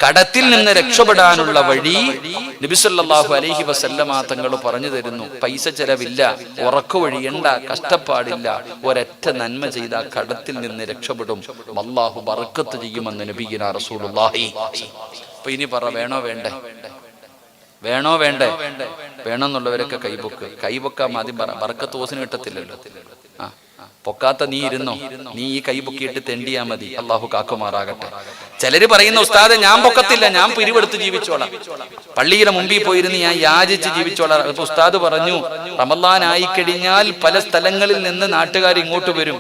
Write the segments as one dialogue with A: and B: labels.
A: കടത്തിൽ നിന്ന് രക്ഷപ്പെടാനുള്ള വഴി നബി സല്ലല്ലാഹു അലൈഹി വസല്ലമ തങ്ങൾ പറഞ്ഞു തരുന്നു. പൈസ ചെലവില്ല, ഉറക്കു വഴിയണ്ട, കഷ്ടപ്പാടില്ല, ഒരൊറ്റ നന്മ ചെയ്ത കടത്തിൽ നിന്ന് രക്ഷപ്പെടും, അല്ലാഹു ബർക്കത്ത് ചെയ്യുമെന്ന് നബിയിനാ റസൂലുള്ളാഹി. അപ്പൊ ഇനി പറ, വേണോ വേണ്ടേ? വേണോ വേണ്ടേ? വേണമെന്നുള്ളവരൊക്കെ കൈപൊക്കാൻ ആദ്യം പറ. ബർക്കത്ത് ഓസിന് കിട്ടത്തില്ലല്ലോ. പൊക്കാത്ത നീ ഇരുന്നോ, നീ ഈ കൈ പൊക്കിയിട്ട് തെണ്ടിയാ മതി, അള്ളാഹു കാക്കുമാറാകട്ടെ. ചിലര് പറയുന്ന, ഉസ്താദെ ഞാൻ പൊക്കത്തില്ല, ഞാൻ പിരിവെടുത്ത് ജീവിച്ചോളാം, പള്ളിയുടെ മുമ്പിൽ പോയിരുന്ന് ഞാൻ യാചിച്ച് ജീവിച്ചോളാം. അപ്പൊ ഉസ്താദ് പറഞ്ഞു, റമളാൻ ആയിക്കഴിഞ്ഞാൽ പല സ്ഥലങ്ങളിൽ നിന്ന് നാട്ടുകാർ ഇങ്ങോട്ട് വരും,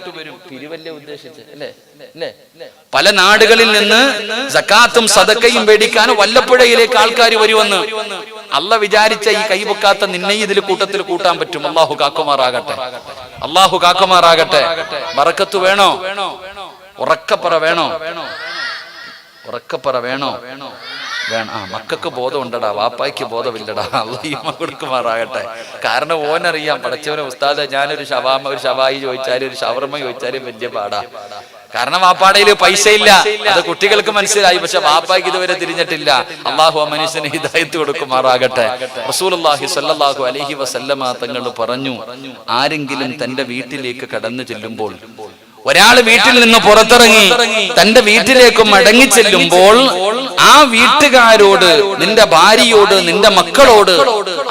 A: പിരിവല്ലേ ഉദ്ദേശിച്ച് അല്ലേ? പല നാടുകളിൽ നിന്ന് സക്കാത്തും സദക്കയും മേടിക്കാൻ വല്ലപ്പുഴയിലേക്ക് ആൾക്കാർ വരുമെന്ന്. അല്ല വിചാരിച്ച ഈ കൈ പൊക്കാത്ത നിന്നെ ഇതിൽ കൂട്ടത്തിൽ കൂട്ടാൻ പറ്റും. അള്ളാഹു കാക്കുമാറാകട്ടെ, അള്ളാഹു കാക്കുമാറാകട്ടെ. ബറക്കത്ത് വേണോ? ഉറക്കപ്പറ വേണോ? ഉറക്കപ്പറ വേണോ? വേണം. മക്കൾക്ക് ബോധം ഉണ്ടടാ, വാപ്പായ്ക്ക് ബോധമില്ലടാ. അള്ളാഹു കൊടുക്കുമാറാകട്ടെ. കാരണം ഓനറിയാം, പടച്ചവനെ ഉസ്താദ് ഞാനൊരു ഷവാമ, ഒരു ഷവായി ചോദിച്ചാലും ഒരു ഷവർമ്മ ചോദിച്ചാലും വലിയ പാടാ. കാരണം വാപ്പാടയില് പൈസ ഇല്ല, അത് കുട്ടികൾക്ക് മനസ്സിലായി, പക്ഷെ വാപ്പായ്ക്ക് ഇതുവരെ തിരിഞ്ഞിട്ടില്ല. അള്ളാഹു ആ മനുഷ്യന് ഹിദായത്ത് കൊടുക്കുമാറാകട്ടെ. റസൂലുള്ളാഹി സ്വല്ലല്ലാഹു അലൈഹി വസല്ലമ തങ്ങൾ പറഞ്ഞു, ആരെങ്കിലും തന്റെ വീട്ടിലേക്ക് കടന്നു ചെല്ലുമ്പോൾ, ഒരാൾ വീട്ടിൽ നിന്ന് പുറത്തിറങ്ങി തന്റെ വീട്ടിലേക്ക് മടങ്ങി ചെല്ലുമ്പോൾ, ആ വീട്ടുകാരോട്, നിന്റെ ഭാര്യയോട്, നിന്റെ മക്കളോട്,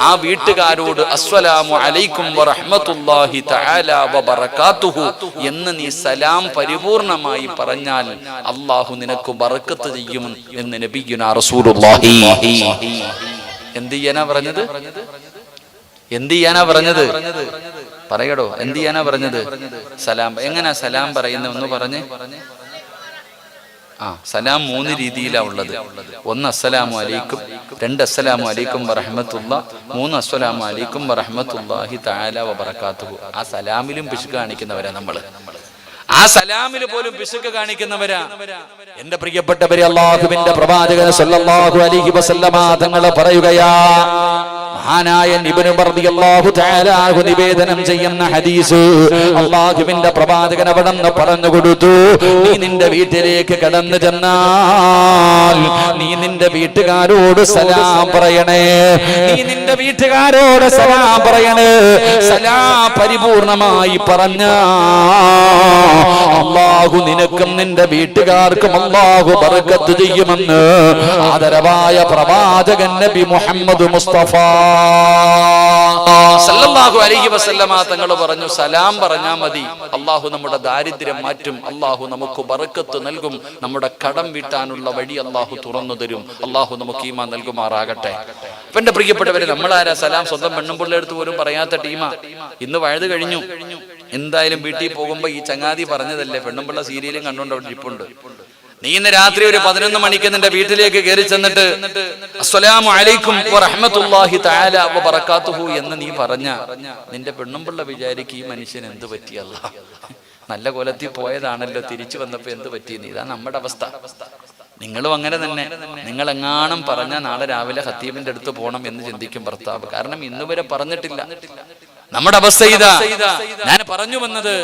A: ആ വീട്ടുകാരോട് അസ്സലാമു അലൈക്കും വറഹ്മത്തുള്ളാഹി തആല വബറകാതുഹു എന്ന് നീ സലാം പരിപൂർണമായി പറഞ്ഞാൽ അല്ലാഹു നിനക്ക് ബർക്കത്ത് ചെയ്യും എന്ന് നബിയുനാ റസൂലുള്ളാഹി. എന്ത് ചെയ്യാനാ പറഞ്ഞത്? എന്ത് ചെയ്യാനാ പറഞ്ഞത്? പറയടോ, എന്ത് ചെയ്യാനാ പറഞ്ഞത്? സലാം. എങ്ങനാ സലാം പറയുന്നത് ഒന്ന് പറഞ്ഞേ. സലാം 3 രീതിയിലാ ഉള്ളത്. 1 അസ്സലാമു അലൈക്കും, 2 അസ്സലാമു അലൈക്കും വറഹ്മത്തുള്ളാഹി, 3 അസ്സലാമു അലൈക്കും വറഹ്മത്തുള്ളാഹി തആല വബറകാതുഹു. ആ സലാമിലും പിശുക്ക് കാണിക്കുന്നവരാ നമ്മള്. ആ സലാമിൽ പോലും പിശുക്ക് കാണിക്കുന്നവരാ. എന്റെ പ്രിയപ്പെട്ടവരെ, അല്ലാഹുവിന്റെ പ്രവാചകൻ സല്ലല്ലാഹു അലൈഹി വസല്ലമ തങ്ങൾ പറയുകയാ, മഹാനായ ഇബ്നു റളിയല്ലാഹു തആല അൻഹു നിവേദനം ചെയ്യുന്ന ഹദീസ്, അല്ലാഹുവിന്റെ പ്രവാചകൻ അവിടെന്ന് പറഞ്ഞു കൊടുത്തു, നീ നിന്റെ വീട്ടിലേക്ക് കടന്നു ചെന്നാൽ നീ നിന്റെ വീട്ടുകാരോട് സലാം പറയണേ. നീ നിന്റെ വീട്ടുകാരോട് സലാം പറയണേ. സലാം പരിപൂർണമായി പറഞ്ഞ അല്ലാഹു നിനക്കും നിന്റെ വീട്ടുകാർക്കും അല്ലാഹു ബർക്കത്ത് ചെയ്യുമെന്ന് ആദരവായ പ്രവാചകൻ നബി മുഹമ്മദ് മുസ്തഫ സല്ലല്ലാഹു അലൈഹി വസല്ലമ തങ്ങൾ പറഞ്ഞു, സലാം പറഞ്ഞാ മതി, അല്ലാഹു നമ്മുടെ ദാരിദ്ര്യം മാറ്റും, അല്ലാഹു നമുക്ക് ബർക്കത്ത് നൽകും, നമ്മുടെ കടം വീട്ടാനുള്ള വഴി അല്ലാഹു തുറന്നു തരും. അല്ലാഹു നമുക്ക് ഈമാൻ നൽകുമാറാകട്ടെ. അപ്പൊ എന്റെ പ്രിയപ്പെട്ടവരെ, നമ്മളാരാ സലാം സ്വന്തം പെണ്ണുമ്പിള്ളയുടെ അടുത്ത് പോലും പറയാത്ത ടീമാ. ഇന്ന് വഴുത് കഴിഞ്ഞു. എന്തായാലും വീട്ടിൽ പോകുമ്പോ ഈ ചങ്ങാതി പറഞ്ഞതല്ലേ, പെണ്ണുമ്പിള്ള സീരിയലും കണ്ടുകൊണ്ട് അവിടെ ഇരിപ്പുണ്ട്. നീ ഇന്ന് രാത്രി ഒരു 11 മണിക്ക് നിന്റെ വീട്ടിലേക്ക് കയറി ചെന്നിട്ട് അസ്സലാമു അലൈക്കും വറഹ്മത്തുള്ളാഹി തആല വബറകാതുഹു എന്ന് നീ പറഞ്ഞ, നിന്റെ പെണ്ണുമ്പിള്ള വിചാരിക്കും, ഈ മനുഷ്യൻ എന്ത് പറ്റിയല്ല, നല്ല കൊലത്തിൽ പോയതാണല്ലോ, തിരിച്ചു വന്നപ്പോ എന്ത് പറ്റിയെന്ന്. ഇതാ നമ്മുടെ അവസ്ഥ. നിങ്ങളും അങ്ങനെ തന്നെ. നിങ്ങൾ എങ്ങാനും പറഞ്ഞ നാളെ രാവിലെ ഖത്തീബിന്റെ അടുത്ത് പോകണം എന്ന് ചിന്തിക്കും ഭർത്താവ്. കാരണം ഇന്നുവരെ പറഞ്ഞിട്ടില്ല. നമ്മുടെ അവസ്ഥ ഇതാ. ഞാൻ പറഞ്ഞു വന്നത്,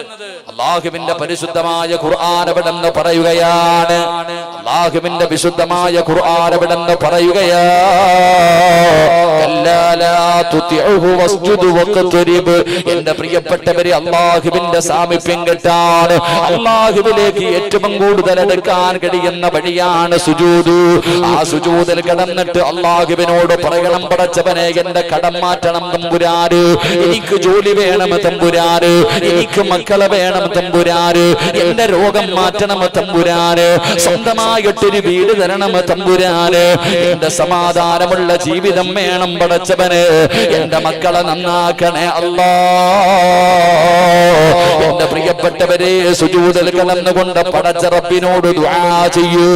A: അല്ലാഹുവിന്റെ പരിശുദ്ധമായ ഖുർആൻ എവിടെന്ന് പറയുകയാണ്, അല്ലാഹുവിന്റെ വിശുദ്ധമായ ഖുർആൻ എവിടെന്ന് പറയുകയാ, എന്റെ പ്രിയപ്പെട്ടവരെ, അല്ലാഹുവിന്റെ സാമീപ്യം കിട്ടാൻ, അല്ലാഹുവിലേക്ക് ഏറ്റവും കൂടുതൽ എടുക്കാൻ കഴിയുന്ന വഴിയാണ് സുജൂദ്. ആ സുജൂദിൽ കിടന്നിട്ട് അല്ലാഹുവിനോട് പറയണം, പടച്ചവനെ എന്റെ കടം മാറ്റണം തമ്പുരാന്, എനിക്ക് ജോലി വേണം തമ്പുരാന്, എനിക്ക് മക്കളെ വേണം തമ്പുരാന്, എന്റെ രോഗം മാറ്റണം തമ്പുരാന്, സ്വന്തമായിട്ടൊരു വീട് തരണം തമ്പുരാന്, എന്റെ സമാധാനമുള്ള ജീവിതം വേണം പടച്ചവന്, എന്റെ മക്കളെ നന്നാക്കണേ അല്ലാ. എന്റെ പ്രിയപ്പെട്ടവരെ, സുജൂദിൽ കിടന്നുകൊണ്ട് പടച്ച റബ്ബിനോട് ദുആ ചെയ്യൂ.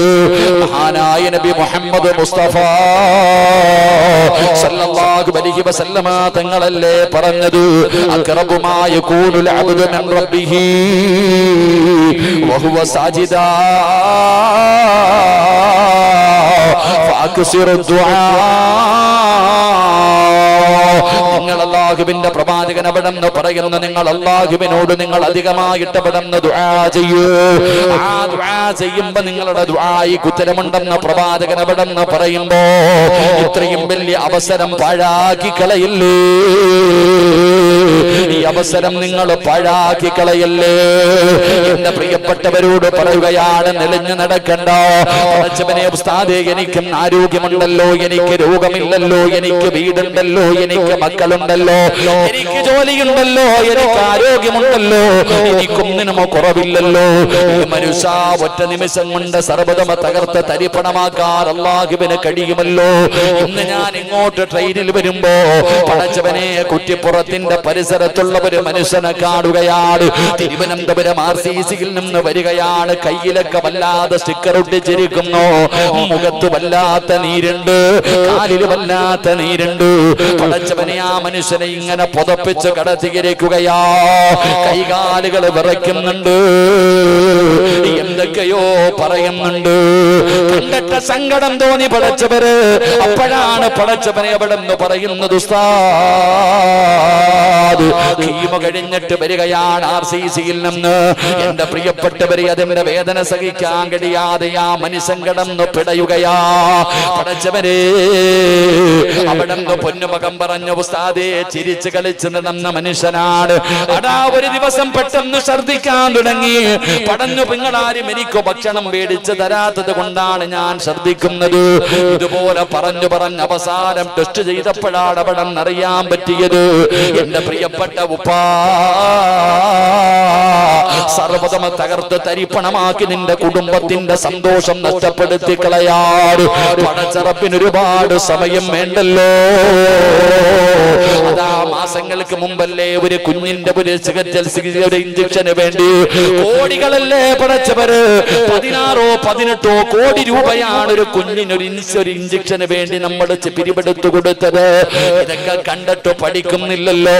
A: മഹാനായ നബി മുഹമ്മദ് മുസ്തഫ സല്ലല്ലാഹു അലൈഹി വസല്ലമ തങ്ങളല്ലേ പറഞ്ഞത്, അഖറബു മാ യകൂനുൽ അബ്ദു മിൻ റബ്ബിഹി വഹുവ സാജിദാ ഫഅക്സിറു ദുആ. നിങ്ങൾ അല്ലാഹുവിന്റെ പ്രവാചകൻ അവിടെന്ന് പറയുന്നു, നിങ്ങൾ അല്ലാഹുവിനോട് നിങ്ങൾ അധികമായിട്ട് അവിടെന്ന് ദുആ ചെയ്യൂ. ആ ദുആ ചെയ്യുമ്പോ നിങ്ങളുടെ ദുആയിക്ക് ഉത്തരമുണ്ടെന്ന് പ്രവാചകൻ അവിടെന്ന് പറയുമ്പോ ഇത്രയും വലിയ അവസരം പാഴാക്കി കളയില്ലേ, ഈ അവസരം നിങ്ങൾ പാഴാക്കി കളയല്ലേ. എന്റെ പ്രിയപ്പെട്ടവരോട് പറയുകയാണ്, നെളിഞ്ഞു നടക്കണ്ട. പടച്ചവനെ ഉസ്താദേ, എനിക്കും ആരോഗ്യമുണ്ടല്ലോ, എനിക്ക് രോഗമില്ലല്ലോ, എനിക്ക് വീടുണ്ടല്ലോ, എനിക്ക് മക്കളുണ്ടല്ലോ, എനിക്ക് ജോലിയുണ്ടല്ലോ, എനിക്ക് ആരോഗ്യമുണ്ടല്ലോ, എനിക്കൊന്നിനും കുറവില്ലല്ലോ. ഈ മനുഷ്യ ഒറ്റ നിമിഷം കൊണ്ട് സർവ്വതമ തകർത്ത് തരിപ്പണമാക്കാൻ അല്ലാഹുവിന് കഴിയുമല്ലോ. ഇന്ന് ഞാൻ ഇങ്ങോട്ട് ട്രെയിനിൽ വരുമ്പോ പടച്ചവനെ കുറ്റിപ്പുറത്തിന്റെ പരിസരത്തുള്ള ഒരു മനുഷ്യനെ കാണുകയാണ്. തിരുവനന്തപുരം RCCയിൽ നിന്ന് വരികയാണ്. കയ്യിലൊക്കെ വല്ലാതെ സ്റ്റിക്കർ ഒട്ടിച്ചിരിക്കുന്നു, മുഖത്ത് വല്ലാത്ത നീരുണ്ട്, കാലില് വല്ലാത്ത നീരുണ്ട്. പടച്ചവനെ ആ മനുഷ്യനെ ഇങ്ങനെ പുതപ്പിച്ച് കടത്തിയിരിക്കുകയാ. കൈകാലുകൾ വിറയ്ക്കുന്നുണ്ട്, എന്തൊക്കെയോ പറയുന്നുണ്ട്. കണ്ടിട്ട് സങ്കടം തോന്നി പടച്ചവര്. അപ്പോഴാണ് പടച്ചവനെ അവിടെ നിന്ന് പറയുന്നത്, ഉസ്താദ് കീമ കഴിഞ്ഞിട്ട് വരികയാണ് RCCയിൽ നിന്ന്. എന്റെ പ്രിയപ്പെട്ടവരെ, അതിന്റെ വേദന സഹിക്കാൻ കഴിയാതെ ആ മനുഷ്യൻ കിടന്ന് പിടയുകയാ. പടച്ചവരെ, അവിടെ നിന്ന് പൊന്നുമകം പറഞ്ഞു, ഉസ്താദേ ചിരിച്ച് കളിച്ച് നടന്ന മനുഷ്യനാണ്. അടാ ഒരു ദിവസം പെട്ടെന്ന് ഛർദിക്കാൻ തുടങ്ങി. പടഞ്ഞു, നിങ്ങളാരും എനിക്ക് ഭക്ഷണം മേടിച്ച് തരാത്തത് കൊണ്ടാണ് ഞാൻ ഛർദിക്കുന്നത്. ഇതുപോലെ പറഞ്ഞു പറഞ്ഞ് അവസാനം ടെസ്റ്റ് ചെയ്തപ്പോഴാണ് അവിടെ അറിയാൻ പറ്റിയത്, എന്റെ പ്രിയപ്പെട്ട ഉപ്പാ സർവ്വതമ തകർത്ത് തരിപ്പണമാക്കി നിന്റെ കുടുംബത്തിന്റെ സന്തോഷം നഷ്ടപ്പെടുത്തി കളയാറ്. പടച്ചറപ്പിന് ഒരുപാട് സമയം വേണ്ടല്ലോ. അതാ മാസങ്ങൾക്ക് മുമ്പല്ലേ ഒരു കുഞ്ഞിന്റെ ഒരു ചികിത്സ ഇഞ്ചക്ഷന് വേണ്ടി കോടികളല്ലേ പടച്ചവര്, 16 18 കോടി രൂപയാണ് ഒരു കുഞ്ഞിനൊരു ഇഞ്ചക്ഷന് വേണ്ടി നമ്മൾ പിരിവെടുത്തു കൊടുത്തത്. ഇതൊക്കെ കണ്ടിട്ട് പഠിക്കുന്നില്ലല്ലോ.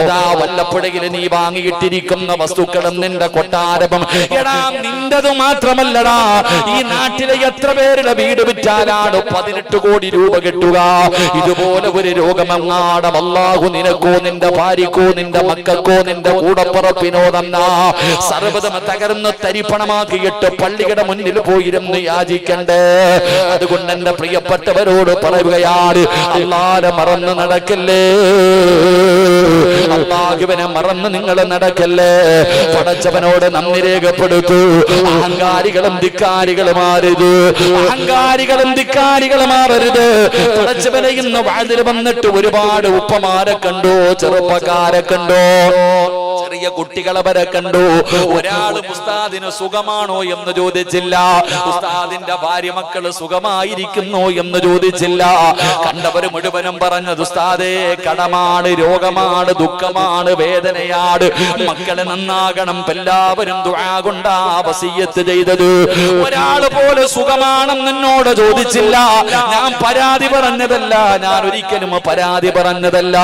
A: അതാ വല്ലപ്പുഴയിൽ നീ വാങ്ങിയിട്ടിരിക്കുന്ന വസ്തുക്കളും നിന്റെ കൊട്ടാരവും, എടാ നിന്റത് മാത്രമല്ലടാ, ഈ നാട്ടിലെ എത്ര പേരുടെ വീട് വിറ്റാലാണ് 18 കോടി രൂപ കിട്ടുക. ഇതുപോലെ ഒരു രോഗമെങ്ങാടും അല്ലാഹു നിനക്കോ നിന്റെ ഭാര്യക്കോ നിന്റെ മക്കൾക്കോ നിന്റെ കൂടപ്പുറപ്പിനോ തന്ന സർവ്വതം തകർന്ന് തരിപ്പണമാക്കിയിട്ട് പള്ളിയുടെ മുന്നിൽ പോയിരുന്നു യാചിക്കണ്ടേ. അതുകൊണ്ട് എന്റെ പ്രിയപ്പെട്ടവരോട് പറയുകയാണ്, അല്ലാഹുവിനെ മറന്ന് നടക്കല്ലേ, അല്ലാഹുവിനെ മറന്ന് നിങ്ങൾ നടക്കല്ലേ. പടച്ചവനോട് നന്ദി രേഖപ്പെടുത്തു. അഹങ്കാരികളും ധിക്കാരികളുമാരരുത്, അഹങ്കാരികളും ധിക്കാരികളുമാരരുത്. പടച്ചവനെ ഇന്ന് വാതിൽ വന്നിട്ട് ഒരുപാട് ഉപ്പമാരെ കണ്ടു, ചെറുപ്പക്കാരെ കണ്ടു, ചെറിയ കുട്ടികളെ വരെ കണ്ടു. ഒരാളും ഉസ്താദിന് സുഖമാണോ എന്ന് ചോദിച്ചില്ല, ഉസ്താദിന്റെ ഭാര്യ മക്കള് സുഖമായിരിക്കുന്നോ എന്ന് ചോദിച്ചില്ല. കണ്ടവര് മുഴുവനും പറഞ്ഞത്, ഉസ്താദേ കടമാണ്, രോഗമാണ്, ദുഃഖമാണ്, വേദനയാണ്, മക്കളെ നന്നാകണം. എല്ലാവരും ദുആ കൊണ്ടാ വസിയ്യത്ത് ചെയ്തത്. ഒരാള് പോലെ സുഖമാണെന്ന് എന്നോട് ചോദിച്ചില്ല. ഞാൻ പരാതി പറഞ്ഞതല്ല, ഞാൻ ഒരിക്കലും പരാതി പറഞ്ഞതല്ല.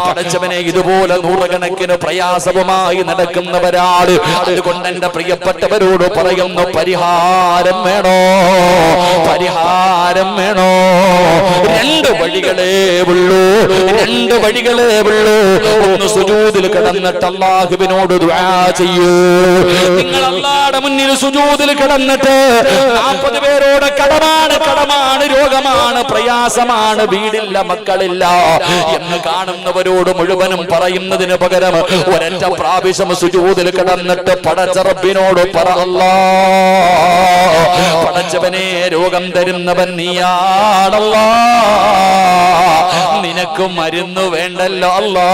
A: പടച്ചവനെ, ഇതുപോലെ നൂറുകണക്കിന് പ്രയാസവുമായി നടക്കുന്നവരാണ്. അതുകൊണ്ട് എന്റെ പ്രിയപ്പെട്ടവരോട് പറയുന്നു, പരിഹാരം വേണോ, പരിഹാരം വേണോ. രണ്ട് വഴികളേ ഉള്ളൂ, രണ്ട് വഴികളേ ഉള്ളൂ. ഒന്ന് സുജൂദിൽ കിടന്നിട്ട് അല്ലാഹുവിനോട് ദുആ ചെയ്യൂ. നിങ്ങൾ അല്ലാഹുവിന്റെ മുന്നിൽ സുജൂദിൽ കിടന്നിട്ട് 40 പേരോട് കടമാണ്, കടമാണ്, രോഗമാണ്, പ്രയാസമാണ്, വീടില്ല, മക്കളില്ല എന്ന് കാണുന്നവരോട് മുഴുവനും പറയുന്നതിന് പകരം ഒരൊറ്റ പ്രാവശ്യം സുജൂദിൽ കിടന്നിട്ട് പടച്ച റബ്ബിനോട് പറ, അല്ലാഹ് പടച്ചവനെ, രോഗം തരുന്നവൻ നീയാണല്ലാ, നിനക്ക് മരുന്ന് വേണ്ടല്ലോ അല്ലാ,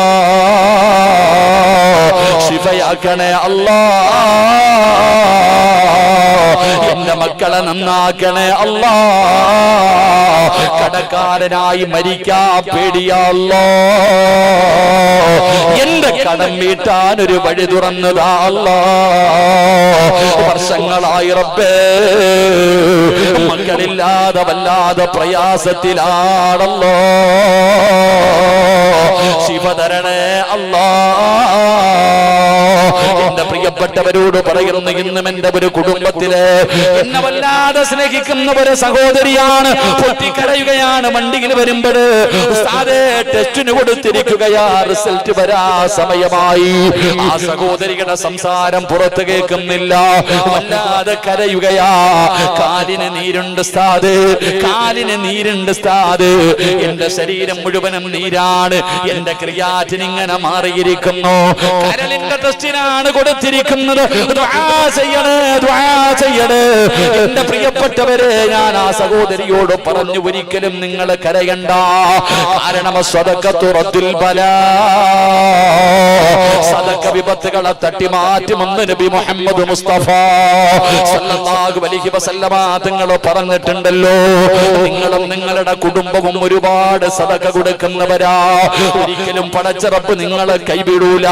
A: ശിഫയാക്കണേ അല്ലാ, എന്റെ മക്കളെ നന്നാക്കണേ അല്ലാ, കടക്കാരനായി മരിക്കാൻ പേടിയാ അല്ലാ, എന്റെ കടം വീട്ടാൻ ഒരു വഴി തുറന്നതാ അല്ലാ. വർഷങ്ങളായി റബ്ബേ മക്കളില്ലാതെ വല്ലാതെ പ്രയാസത്തിലാണല്ലോ.
B: ശിഫ തരണേ അല്ലാ. എന്റെ പ്രിയപ്പെട്ടവരോട് പറയുന്നു, ഇന്നും എന്റെ ഒരു കുടുംബത്തില് എന്നെ വല്ലാതെ സ്നേഹിക്കുന്ന ഒരു സഹോദരിയാണ് പൊട്ടിക്കരയുകയാണ്. വണ്ടിയിൽ വരുമ്പോൾ ഉസ്താദേ ടെസ്റ്റിന് കൊടുത്തിരിക്കുകയാ, റിസൾട്ട് വരാ സമയമായി. ആ സഹോദരിയുടെ സംസാരം പുറത്ത് കേൾക്കുന്നില്ല, വല്ലാതെ കരയുകയാ. കാലിന് നീരുണ്ട് ഉസ്താദ്, കാലിന് നീരുണ്ട് ഉസ്താദ്. എന്റെ ശരീരം മുഴുവനും നീരാണ്, എന്റെ ക്രിയാറ്റിൻ ഇങ്ങനെ മാറിയിരിക്കുന്നു. കരളിന്റെ ടെസ്റ്റിനാണ് കൊടുത്തിരിക്കുന്നത്. ദുആ ചെയ്യണേ, ദുആ ചെയ്യണേ. എന്റെ പ്രിയപ്പെട്ടവരെ, ഞാൻ ആ സഹോദരിയോട് പറഞ്ഞു, ഒരിക്കലും നിങ്ങൾ കരയണ്ട. കാരണം സ്വദഖത്തു റദ്ദുൽ ബലാ, സദഖ വിപത്തുകളെ തട്ടി മാറ്റുമെന്ന് നബി മുഹമ്മദ് മുസ്തഫ സല്ലല്ലാഹു അലൈഹി വസല്ലമ തങ്ങൾ പറഞ്ഞിട്ടുണ്ടല്ലോ. നിങ്ങളും നിങ്ങളുടെ കുടുംബവും ഒരുപാട് സദഖ കൊടുക്കുന്നവരാ. ഒരിക്കലും പടച്ച റബ്ബ് നിങ്ങളെ കൈവിടൂല.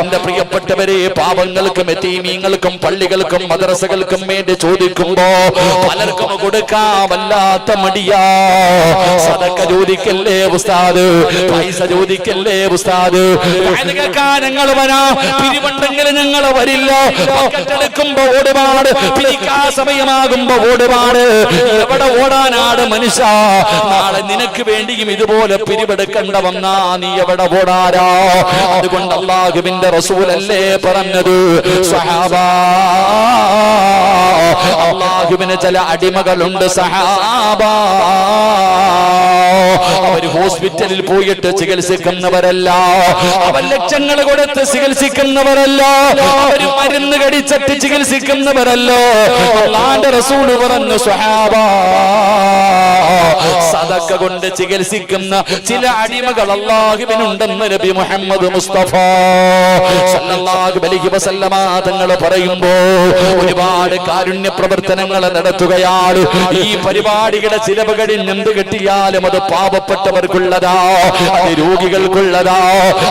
B: എന്റെ പ്രിയപ്പെട്ടവരെ, പാവങ്ങൾക്കും യതീമീങ്ങൾക്കും പള്ളികൾക്കും മദ്രസകൾക്കും വേണ്ടി ചോദിക്കുമ്പോ പലർക്കും കൊടുക്കാൻ വല്ലാത്ത മടിയാ. സദഖ ചോദിക്കല്ലേ ഉസ്താദ്, പൈസ ചോദിക്കല്ലേ ഉസ്താദ്. ഞങ്ങൾ വരാം, പിരിവുണ്ടെങ്കിൽ ഞങ്ങൾ വരില്ല. പക്കറ്റെടുക്കുമ്പോ ഓടുപാട്, പിരിക്കാ സമയമാകുമ്പോ ഓടുപാട്. എവിടെ ഓടാനാട് മനുഷ്യ? നാളെ നിനക്ക് വേണ്ടിയും ഇതുപോലെ പിരിവെടുക്കണ്ട വന്നാ നീ എവിടെ ഓടാരാ? അതുകൊണ്ട് അല്ലാഹുവിന്റെ റസൂലല്ലേ പറഞ്ഞത്, സഹാബാ, അല്ലാഹുവിന് ചില അടിമകളുണ്ട് സഹാബാ. അവര് ഹോസ്പിറ്റലിൽ പോയിട്ട് ചികിത്സിക്കുന്നവരല്ല, അവർ ലക്ഷങ്ങൾ കൊടുത്ത് ചികിത്സിക്കുന്നവരല്ല, അവര് മരുന്ന് കടിച്ചിട്ട് ചികിത്സിക്കുന്നവരല്ല. അല്ലാഹുവിന്റെ റസൂൽ പറഞ്ഞു, സ്വഹാബാ, സദഖ കൊണ്ട് ചികിത്സിക്കുന്ന ചില അടിമകൾ അല്ലാഹുവിനുണ്ടെന്ന് നബി മുഹമ്മദ് മുസ്തഫ സല്ലല്ലാഹു അലൈഹി വസല്ലമ തങ്ങൾ പറയുമ്പോ ഒരുപാട് കാരുണ്യ പ്രവർത്തനങ്ങൾ നടത്തുകയാണ്. ഈ പരിപാടിയുടെ ചിലവ് കഴിഞ്ഞ് എന്ത് കിട്ടിയാലും അത് പാവപ്പെട്ടവർക്കുള്ളതാ, അത് രോഗികൾക്കുള്ളതാ,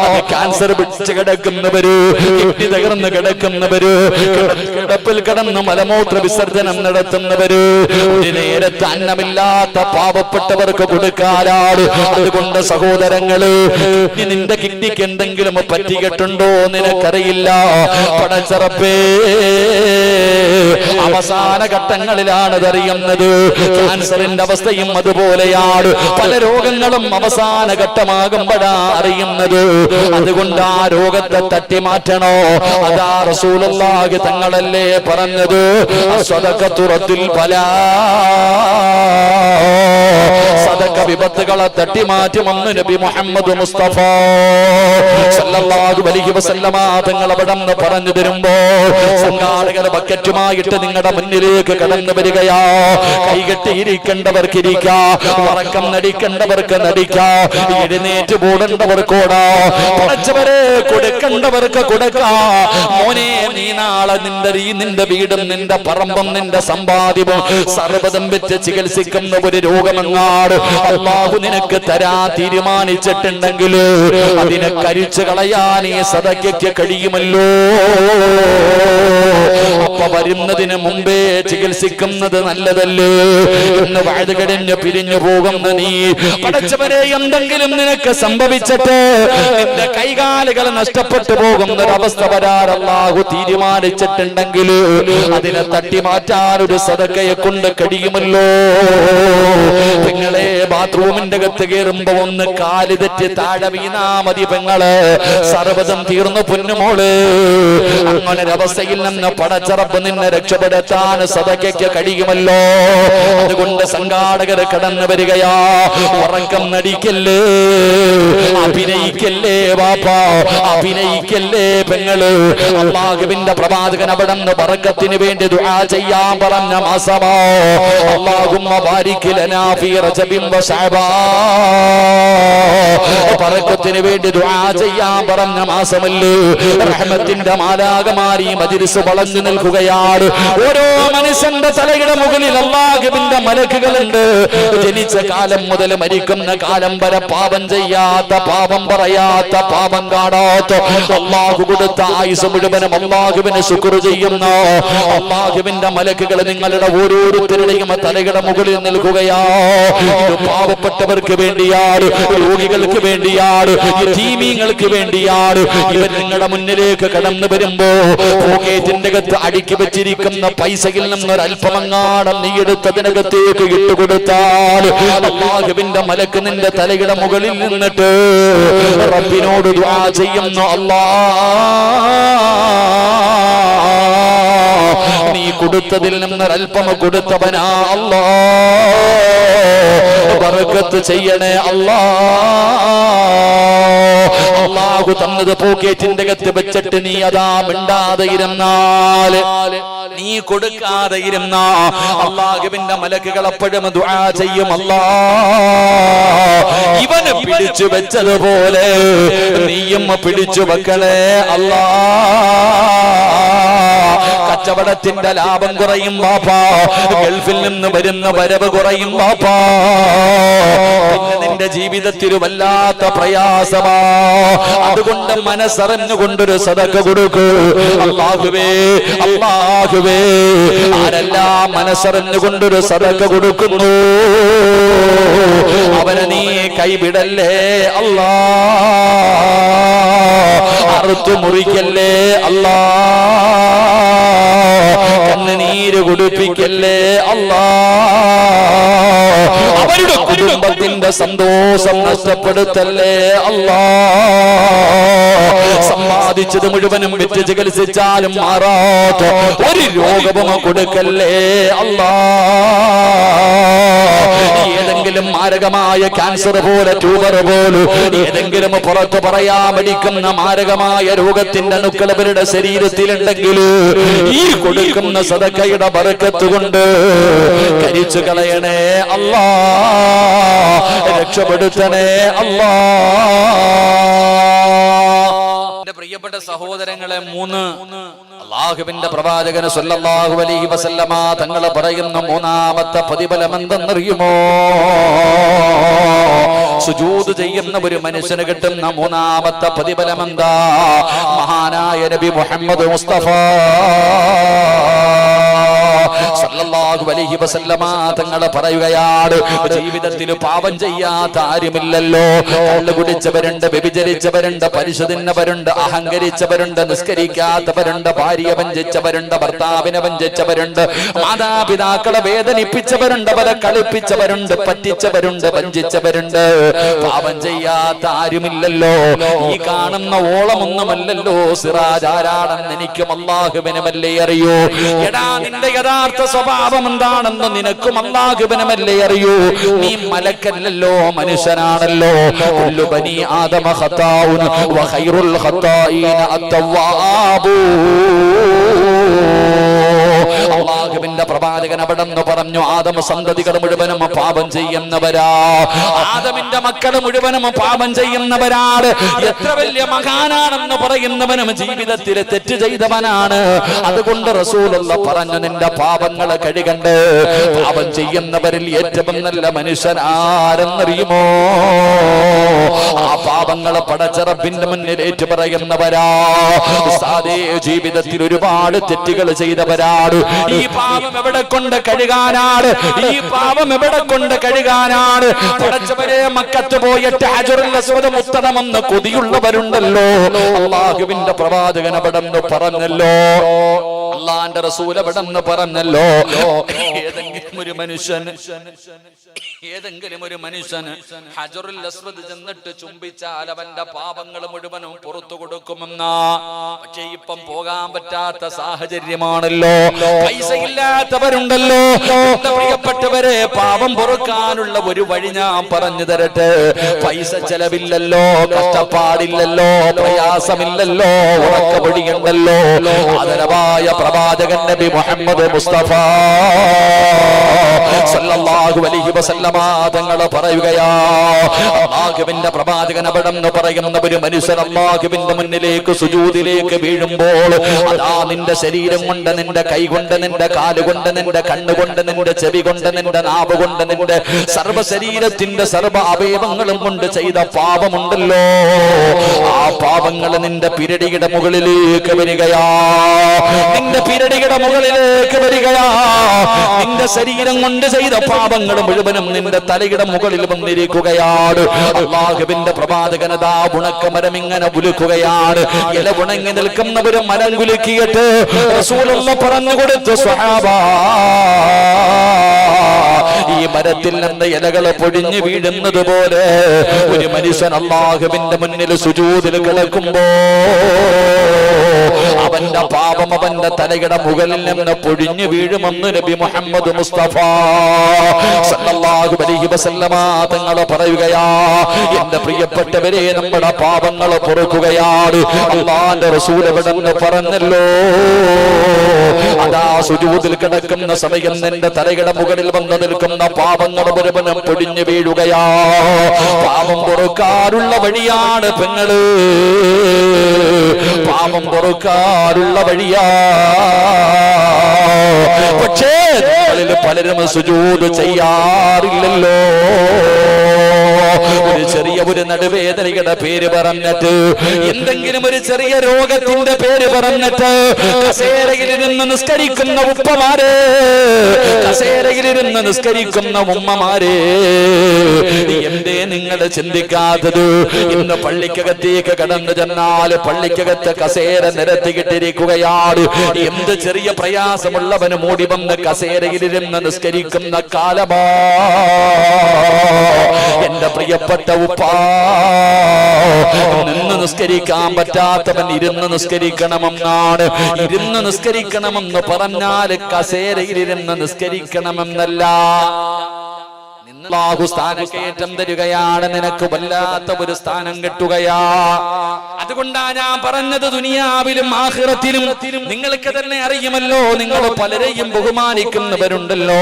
B: അത് ക്യാൻസർ പിടിച്ച് കിടക്കുന്നവര്, കിഡ്നി തകർന്ന് കിടക്കുന്നവര്, കിടപ്പിൽ കിടന്ന് മലമൂത്ര വിസർജനം നടത്തുന്നവര്, ഒരു നേരത്തെ അന്നമില്ലാത്ത പാവപ്പെട്ടവർക്ക് കൊടുക്കാനാണ്. അതുകൊണ്ട് സഹോദരങ്ങള്, നിന്റെ കിഡ്നിക്ക് എന്തെങ്കിലും പറ്റിയിട്ടുണ്ടോ നിനക്കറിയില്ല. പടച്ചറപ്പേ, അവസാന ഘട്ടങ്ങളിലാണ് അതറിയുന്നത്. ക്യാൻസറിന്റെ അവസ്ഥയും അതുപോലെയാണ്. പല രോഗങ്ങളും അവസാന ഘട്ടമാകുമ്പോഴാ അറിയുന്നത്. അതുകൊണ്ട് ആ രോഗത്തെ തട്ടി മാറ്റണോ? അതാ റസൂലുള്ളാഹി തങ്ങളല്ലേ പറഞ്ഞത്, സ്വദഖത്തു റദ്ദുൽ ബലാ, സദഖ വിപത്തുകളെ തട്ടി മാറ്റുമെന്ന് നബി മുഹമ്മദ് മുസ്തഫ സല്ലല്ലാഹു അലൈഹി വസല്ലമ തങ്ങൾ അവിടെന്ന് പറഞ്ഞു തരുമ്പോ സംഘാടകർ ബക്കറ്റുമായിട്ട് നിങ്ങളുടെ മുന്നിലേക്ക് കടന്നു വരികയാ. കൈകെട്ടിയിരിക്കേണ്ടവർക്ക് ഇരിക്കാ, ഉറക്കം നടിക്കേണ്ടവർക്ക് നടിക്കാ, എഴുന്നേറ്റ് പോടേണ്ടവർക്കോടാ, പടച്ചവരെ കൊടുക്കേണ്ടവർക്ക് കൊടുക്കാ. മോനെ, നീ നാളെ നിന്റെ വീടും നിന്റെ പറമ്പും നിന്റെ സമ്പാദ്യവും സർവ്വതും വെച്ച് ചികിത്സിക്കുന്ന ഒരു രോഗമെങ്ങാട് അല്ലാഹു നിനക്ക് തരാ തീരുമാനിച്ചിട്ടുണ്ടെങ്കിൽ അതിനെ കരിച്ചു കളയാൻ ഈ സദഖയ്ക്ക് കഴിയുമല്ലോ. അപ്പൊ വരുന്നതിന് മുമ്പേ ചികിത്സിക്കുന്നത് നല്ലതല്ലേ? എന്ന് വഴുതുകടിഞ്ഞ് പിരിഞ്ഞു പോകുന്ന നീ, പടച്ചവരെ, എന്തെങ്കിലും നിനക്ക് സംഭവിച്ചിട്ട് നിന്റെ കൈകാലുകൾ നഷ്ടപ്പെട്ടു പോകുന്നൊരവസ്ഥ വരാൻ അല്ലാഹു തീരുമാനിച്ചിട്ടുണ്ടെങ്കിൽ അതിനെ തട്ടി മാറ്റാൻ ഒരു സദഖയെ കൊണ്ട് കഴിയുമല്ലോ. പെങ്ങളെ, ബാത്റൂമിന്റെ അകത്ത് കയറുമ്പോ ഒന്ന് കാല് തെറ്റി താഴെ വീണാ മതി പെങ്ങള്, സർവ്വതും തീർന്നു പൊന്നുമോള്. അങ്ങനൊരവസ്ഥയിൽ നിന്ന് പടച്ചറപ്പ് നിന്നെ രക്ഷപ്പെടുത്താൻ സദഖയ്ക്ക് കഴിയുമല്ലോ. അതുകൊണ്ട് സംഘാടകർ കടന്നു വരികയാ. ഉറക്കം നടിക്കല്ലേ, അഭിനയിക്കല്ലേ വാപ്പാ, അഭിനയിക്കല്ലേ പെങ്ങള്. അല്ലാഹുവിന്റെ പ്രവാചകൻ അവിടുന്ന് ബറക്കത്തിന് വേണ്ടി ദുആ ചെയ്യാൻ പറഞ്ഞ മാസമാ. അല്ലാഹുമ്മ ബാരിക് ലനാ ഫീ റജബിൻ വ ശഅബാൻ, ബറക്കത്തിന് വേണ്ടി ദുആ ചെയ്യാൻ പറഞ്ഞ മാസമല്ലേ. റഹ്മത്തിന്റെ മാലാകമാരി മജ്ലിസ് വളഞ്ഞു നിൽക്കുകയാണ്. ഓരോ മനുഷ്യന്റെ തലയുടെ മുകളിൽ അല്ലാഹുവിന്റെ മലക്കുകളുണ്ട്. ജനിച്ച കാലം മുതൽ മരിക്കുന്ന കാലം വരെ പാപം ചെയ്യാത്ത, പാപം പറയാത്ത, പാപം കാണാത്ത, അല്ലാഹു കൊടുത്ത ആയുസ് മുഴുവനും അല്ലാഹുവിനെ ശുക്ർ ചെയ്യുന്ന അല്ലാഹുവിന്റെ മലക്കുകൾ നിങ്ങളുടെ ഓരോരുത്തരുടെയും തലയുടെ മുകളിൽ നിൽക്കുകയാ. ഇത് പാവപ്പെട്ടവർക്ക് പാവങ്ങൾക്ക് വേണ്ടിയാണ്, രോഗികൾക്ക് വേണ്ടിയാണ്, യതീമീങ്ങൾക്ക് വേണ്ടിയാണ്. ഇവർ നിങ്ങളുടെ മുന്നിലേക്ക് കടന്നു വരുമ്പോ പോക്കറ്റിന്റെ അകത്ത് അടുക്കി വെച്ചിരിക്കുന്ന പൈസയിൽ നിന്നൊരൽപ്പമങ്ങാടം നീ എടുത്തതിനകത്തേക്ക് ഇട്ടുകൊടുത്താൽ അല്ലാഹുവിന്റെ മലക്ക് നിന്റെ തലയുടെ മുകളിൽ നിന്നിട്ട് റബ്ബിനോട് ദുആ ചെയ്യുന്നു, നീ കൊടുത്തതിൽ നിന്നൊരൽപ്പം കൊടുത്തവനാ അല്ലാ, ബർക്കത്ത് ചെയ്യണേ അല്ലാ. അല്ലാഹു തന്നത് പോക്കറ്റിന്റെ അകത്ത് വെച്ചിട്ട് നീ അതാ മിണ്ടാതെ ഇരുന്നാൽ, നീ കൊടുക്കാതെ ഇരുന്ന അല്ലാഹുവിന്റെ മലക്കുകൾ അപ്പോഴും ദുആ ചെയ്യും, അല്ലാ ഇവന് പിടിച്ചു വെച്ചതുപോലെ നീയും പിടിച്ചു വെക്കണേ അല്ലാ. കച്ചവടത്തിന്റെ ലാഭം കുറയും ബാപ്പാ, ഗൾഫിൽ നിന്ന് വരുന്ന വരവ് കുറയും ബാപ്പാ, പിന്നെ നിന്റെ ജീവിതത്തിൽ വല്ലാത്ത പ്രയാസമാ. അതുകൊണ്ട് മനസ്സറിഞ്ഞുകൊണ്ടൊരു സദഖ കൊടുക്കൂ. അല്ലാഹുവേ അല്ലാഹുവേ, ആരെല്ലാം മനസ്സറിഞ്ഞുകൊണ്ടൊരു സദഖ കൊടുക്കുന്നു അവനെ നീ കൈവിടല്ലേ അല്ലാ, അറുത്തു മുറിക്കല്ലേ അല്ലാ, കണ്ണുനീര് കുടിപ്പിക്കല്ലേ അല്ലാ, അവരുടെ കുടുംബത്തിന്റെ സന്തോഷം നഷ്ടപ്പെടുത്തല്ലേ അല്ലാ. സമ്പാദിച്ചത് മുഴുവനും വിറ്റ് ചികിത്സിച്ചാലും മാറാത്ത ഒരു രോഗവും കൊടുക്കല്ലേ അല്ലാ. ഏതെങ്കിലും മാരകമായ ക്യാൻസർ പോലെ, ട്യൂമർ പോലും, ഏതെങ്കിലും പുറത്തു പറയാൻ മടിക്കുന്ന മാരകമായ രോഗത്തിന്റെ അണുക്കൾ അവരുടെ ശരീരത്തിലുണ്ടെങ്കിൽ ഈ കൊടുക്കുന്ന സദഖയുടെ ബർക്കത്ത് കൊണ്ട് കരിച്ചു കളയണേ അല്ലാ, രക്ഷപ്പെടുത്തണേ അല്ലാ. പ്രിയപ്പെട്ട സഹോദരങ്ങളെ, അല്ലാഹുവിന്റെ പ്രവാചകൻ സല്ലല്ലാഹു അലൈഹി വസല്ലമ തങ്ങൾ പറയുന്ന മൂന്നാമത്തെ പ്രതിഫലം എന്തെന്നറിയുമോ? സുജൂദ് ചെയ്യുന്ന ഒരു മനുഷ്യന് കിട്ടുന്ന മൂന്നാമത്തെ പ്രതിഫലം എന്താ? മഹാനായ നബി മുഹമ്മദ് മുസ്തഫ സല്ലല്ലാഹു അലൈഹി വസല്ലമ തങ്ങൾ പറയുകയാണ്, ജീവിതത്തിൽ പാപം ചെയ്യാത്ത ആരുമില്ലല്ലോ. കള്ളു കുടിച്ചവരുണ്ട്, വ്യഭിചരിച്ചവരുണ്ട്, പരിശുദ്ധന്നവരുണ്ട്, അഹങ്കരിച്ചവരുണ്ട്, നിസ്കരിക്കാത്തവരുണ്ട്, ഭാര്യയെ വഞ്ചിച്ചവരുണ്ട്, ഭർത്താവിനെ വഞ്ചിച്ചവരുണ്ട്, മാതാപിതാക്കളെ വേദനിപ്പിച്ചവരുണ്ട്, അവരെ കളിപ്പിച്ചവരുണ്ട്, പറ്റിച്ചവരുണ്ട്, വഞ്ചിച്ചവരുണ്ട്. പാപം ചെയ്യാത്ത ആരുമില്ലല്ലോ. ഈ കാണുന്ന ഓളമൊന്നുമല്ലല്ലോ സിറാജ്. ആരാണെന്ന് എനിക്കും അല്ലാഹുവിനുമല്ലേ അറിയൂ. എടാ, നിന്റെ യഥാർത്ഥ സ്വഭാവം എന്താണെന്ന് നിനക്കും അല്ലാഹുവിനുമല്ലേ അറിയൂ. നീ മലക്കല്ലല്ലോ, മനുഷ്യനാണല്ലോ. കുല്ലു ബനി ആദമ ഖതാഉൻ വ ഖൈറുൽ ഖതാഈന അത്തവ്വാബൂ. അല്ലാഹുവിന്റെ പ്രവാചകൻ അവിടെന്ന് പറഞ്ഞു, ആദം സന്തതികൾ മുഴുവനും പാപം ചെയ്യുന്നവരാ, ആദമിന്റെ മക്കൾ മുഴുവനും പാപം ചെയ്യുന്നവരാണ്. എത്ര വലിയ മഹാനാണെന്ന് പറയുന്നവനും ജീവിതത്തിൽ തെറ്റ് ചെയ്തവനാണ്. അതുകൊണ്ട് റസൂലുള്ള പറഞ്ഞു, നിന്റെ പാപങ്ങളെ കഴുകണ്ട്. പാപം ചെയ്യുന്നവരിൽ ഏറ്റവും നല്ല മനുഷ്യൻ ആരെന്നറിയുമോ? ആ പാപങ്ങളെ പടച്ച റബ്ബിന്റെ മുന്നിൽ ഏറ്റു പറയുന്നവരാ. ജീവിതത്തിൽ ഒരുപാട് തെറ്റുകൾ ചെയ്തവരാണ്. ഈ പാപം എവിടെ കൊണ്ട് കഴുകാനാണ്? ഈ പാപം എവിടെ കൊണ്ട് കഴുകാനാണ്? പടച്ചവരെ, മക്കത്ത് പോയിട്ട് ഹജറുൽ അസ്വദ് മുത്തണമെന്ന് കൊതിയുള്ളവരുണ്ടല്ലോ. അല്ലാഹുവിന്റെ പ്രവാചകൻ അവിടെന്ന് പറഞ്ഞല്ലോ, അല്ലാഹുവിന്റെ റസൂൽ അവിടെന്ന് പറഞ്ഞല്ലോ, ഏതെങ്കിലും ഒരു മനുഷ്യൻ ഹജറുൽ അസ്വദ് ചെന്നിട്ട് ചുംബിച്ചാൽ അവന്റെ പാപങ്ങൾ മുഴുവനും പുറത്തു കൊടുക്കുമെന്നാ. പക്ഷേ ഇപ്പം പോകാൻ പറ്റാത്ത സാഹചര്യമാണല്ലോ. പൈസ ഇല്ലാത്തവരുണ്ടല്ലോ. പ്രിയപ്പെട്ടവരെ, പാപം പൊറുക്കാനുള്ള ഒരു വഴി ഞാൻ പറഞ്ഞു തരട്ടെ. പൈസ ചെലവില്ലല്ലോ, കഷ്ടപ്പാടില്ലല്ലോ, പ്രയാസമില്ലല്ലോ, ഉറക്ക വഴിയുണ്ടല്ലോ. ആദരവായ പ്രവാചകൻ നബി മുഹമ്മദ് മുസ്തഫ സല്ലല്ലാഹു അലൈഹി വസല്ലമ തങ്ങൾ പറയുകയാ, അല്ലാഹുവിന്റെ പ്രവാചകൻ അവിടെന്ന് പറയുന്ന ഒരു മനുഷ്യൻ അല്ലാഹുവിന്റെ മുന്നിലേക്ക് സുജൂദിലേക്ക് വീഴുമ്പോൾ, അതാ നിന്റെ ശരീരം കൊണ്ട്, നിന്റെ കൈ കൊണ്ട്, നിന്റെ കാലുകൊണ്ട്, നിന്റെ കണ്ണുകൊണ്ട്, നിന്റെ ചെവി കൊണ്ട്, നിന്റെ നാവ് കൊണ്ട്, നിന്റെ സർവ്വ ശരീരത്തിന്റെ സർവ്വ അവയവങ്ങളും കൊണ്ട് ചെയ്ത പാപമുണ്ടല്ലോ. ആ പാപങ്ങൾ നിന്റെ പിരടിയുടെ മുകളിലേക്ക് വരികയാ. നിന്റെ നിന്റെ പിരടിയുടെ മുകളിലേക്ക് വരികയാ. നിന്റെ ശരീരം കൊണ്ട് ചെയ്ത പാപങ്ങൾ മുഴുവനും നിന്റെ തലയുടെ മുകളിൽ വന്നിരിക്കുകയാണ്. അല്ലാഹുവിന്റെ പ്രവാചകനതാ ഉണക്കമരം ഇങ്ങനെ ഉലുക്കുകയാണ്. ഇല ഉണങ്ങി നിൽക്കുന്നവര് മരം കുലുക്കിയിട്ട് റസൂലുള്ള പറഞ്ഞു കൊടുത്തു, സ്വഹാബാ, ഈ മരത്തിൽ നിന്ന് ഇലകൾ പൊടിഞ്ഞു വീഴുന്നത് പോലെ ഒരു മനുഷ്യൻ അല്ലാഹുവിന്റെ മുന്നിൽ സുജൂദിൽ കിടക്കുമ്പോ അവന്റെ പാപം അവന്റെ തലയുടെ മുകളിൽ നിന്ന് പൊടിഞ്ഞു വീഴുമെന്ന് നബി മുഹമ്മദ് മുസ്തഫ സല്ലല്ലാഹു അലൈഹി വസല്ലമ തങ്ങൾ പറയുകയാ. എന്റെ പ്രിയപ്പെട്ടവരെ, നമ്മുടെ പാപങ്ങൾ പൊറുക്കുകയാണ് അല്ലാഹുവിന്റെ റസൂൽ എവിടെന്ന് പറഞ്ഞല്ലോ. അതാ സുജൂദിൽ കിടക്കുന്ന സമയം നിന്റെ തലയുടെ മുകളിൽ വന്നു നിൽക്കുന്ന പാപങ്ങൾ മുഴുവനും പൊടിഞ്ഞു വീഴുകയാ. പാപം പൊറുക്കാനുള്ള വഴിയാണ് പെങ്ങള്, പാപം പൊറുക്കാനുള്ള വഴിയാ. പക്ഷേ നിങ്ങളിൽ പലരും സുജൂദ് ചെയ്യാറില്ലല്ലോ. ഒരു ചെറിയ ഒരു നടുവേദനയുടെ പേര് പറഞ്ഞിട്ട്, എന്തെങ്കിലും ഒരു ചെറിയ രോഗത്തിന്റെ പേര് പറഞ്ഞിട്ട് കസേരയിലിരുന്ന് നിസ്കരിക്കുന്ന ഉപ്പമാരെ, കസേരയിലിരുന്ന് നിസ്കരിക്കുന്ന ഉമ്മമാരെ, എന്തേ നിങ്ങൾ ചിന്തിക്കാത്തത്? ഇന്ന് പള്ളിക്കകത്തേക്ക് കടന്നു ചെന്നാൽ പള്ളിക്കകത്ത് കസേര നിരത്തിയിട്ടിരിക്കുകയാണ്. എന്ത് ചെറിയ പ്രയാസമുള്ളവന് മൂടി വന്ന് കസേരയിലിരുന്ന് നിസ്കരിക്കുന്ന കാലമാ. എന്റെ പ്രിയപ്പെട്ട ഉപ്പാ, നിന്ന് നിസ്കരിക്കാൻ പറ്റാത്തവൻ ഇരുന്ന് നിസ്കരിക്കണമെന്നാണ്. ഇരുന്ന് നിസ്കരിക്കണമെന്ന് പറഞ്ഞാൽ കസേരയിലിരുന്ന് നിസ്കരിക്കണമെന്നല്ല. അല്ലാഹു സ്ഥാനക്കയറ്റം തരികയാണ്, നിനക്ക് വല്ലാത്ത ഒരു സ്ഥാനം കിട്ടുകയാ. അതുകൊണ്ടാ ഞാൻ പറഞ്ഞത്, ദുനിയാവിലും ആഖിറത്തിലും നിങ്ങൾക്ക് തന്നെ അറിയുമല്ലോ, നിങ്ങൾ പലരെയും ബഹുമാനിക്കുന്നവരുണ്ടല്ലോ.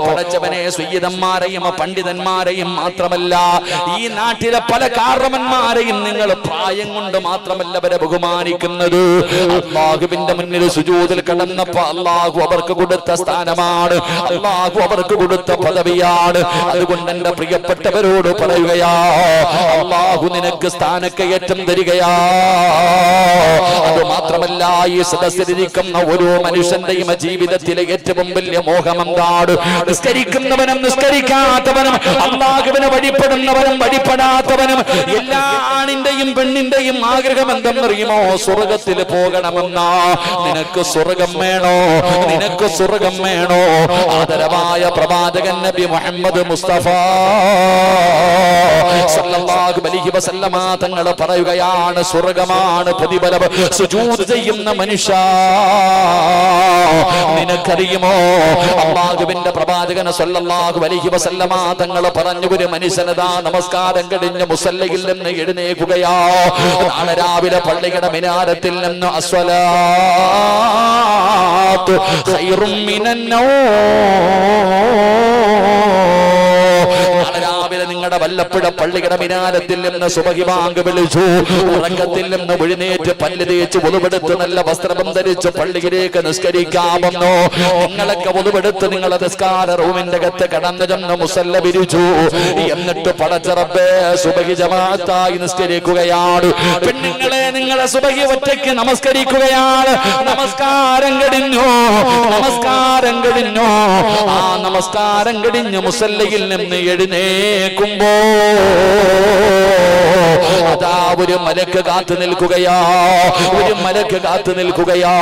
B: പടച്ചവനെ, സയ്യിദന്മാരെയും പണ്ഡിതന്മാരെയും മാത്രമല്ല, ഈ നാട്ടിലെ പല കാരണവന്മാരെയും നിങ്ങൾ പ്രായം കൊണ്ട് മാത്രമല്ല അവരെ ബഹുമാനിക്കുന്നത്. അല്ലാഹുവിന്റെ മുന്നിൽ സുജൂദിൽ കിടന്നപ്പോ അല്ലാഹു അവർക്ക് കൊടുത്ത സ്ഥാനമാണ്, അല്ലാഹു അവർക്ക് കൊടുത്ത പദവിയാണ്. അതുകൊണ്ട് എന്റെ പ്രിയപ്പെട്ടവരോട് പറയുകയാ, അല്ലാഹു നിനക്ക് സ്ഥാനക്കയറ്റം തരികയാ. അത് മാത്രമല്ല, ഈ സദസ്സിലിരിക്കുന്ന ഓരോ മനുഷ്യന്റെയും ജീവിതത്തിലെ ഏറ്റവും വലിയ മോഹം എന്താണ്? നിസ്കരിക്കുന്നവനും നിസ്കരിക്കാത്തവനും, അല്ലാഹുവിനെ വഴിപ്പെടുന്നവനും വഴിപ്പെടാത്തവനും, എല്ലാ ആണിന്റെയും പെണ്ണിന്റെയും ആഗ്രഹം എന്തെന്നറിയുമോ? സ്വർഗത്തിൽ പോകണമെന്നാ. നിനക്ക് സ്വർഗം വേണോ? നിനക്ക് സ്വർഗം വേണോ? ആദരവായ പ്രവാചകൻ നബി മുഹമ്മദ് മുസ്തഫ സല്ലല്ലാഹു അലൈഹി വസല്ലമ തങ്ങൾ പറയുകയാണ്, സ്വർഗമാണ് പ്രതിഫലം സുജൂദ് ചെയ്യുന്ന മനുഷ്യ. നിനക്കറിയുമോ, അല്ലാഹുവിന്റെ പ്രവാചകൻ സല്ലല്ലാഹു അലൈഹി വസല്ലമ തങ്ങൾ പറഞ്ഞു, ഒരു മനുഷ്യനതാ നമസ്കാരം കഴിഞ്ഞ് മുസല്ലയിൽ നിന്ന് എഴുന്നേൽക്കുകയാ. നാളെ രാവിലെ പള്ളിയുടെ മിനാരത്തിൽ നിന്ന് അസ്വലാത്തു ഖൈറും രാവിലെ നിങ്ങളുടെ വല്ലപ്പുഴ പള്ളിയുടെ മിനാരത്തിൽ നിന്ന് സുബഹി ബാങ്ക് വിളിച്ചു. ഉറക്കത്തിൽ നിന്ന് എഴുന്നേറ്റ് പല്ല് തേച്ച് ഉളുവെടുത്ത് നല്ല വസ്ത്രം ധരിച്ച് പള്ളിയിലേക്ക് നിസ്കരിക്കാമെന്നോ? നിങ്ങളൊക്കെ ഉളുവെടുത്ത് നിങ്ങളെ നിസ്കാര റൂമിന്റെ അകത്ത് കടന്നു ചെന്ന് മുസല്ല വിരിച്ചു. എന്നിട്ട് പടച്ച റബ്ബേ, സുബഹി ജമാഅത്തായി നിസ്കരിക്കുകയാണ്. പെണ്ണുങ്ങളെ, നിങ്ങളെ സുബഹി ഒറ്റയ്ക്ക് നമസ്കരിക്കുകയാണ്. നമസ്കാരം കഴിഞ്ഞു, നമസ്കാരം കഴിഞ്ഞു. ആ നമസ്കാരം കഴിഞ്ഞ് മുസല്ലയിൽ നിന്ന് എഴുന്നേക്കുമ്പോ അതാ ഒരു മലക്ക് കാത്തു നിൽക്കുകയാ, ഒരു മലക്ക് കാത്തു നിൽക്കുകയാ.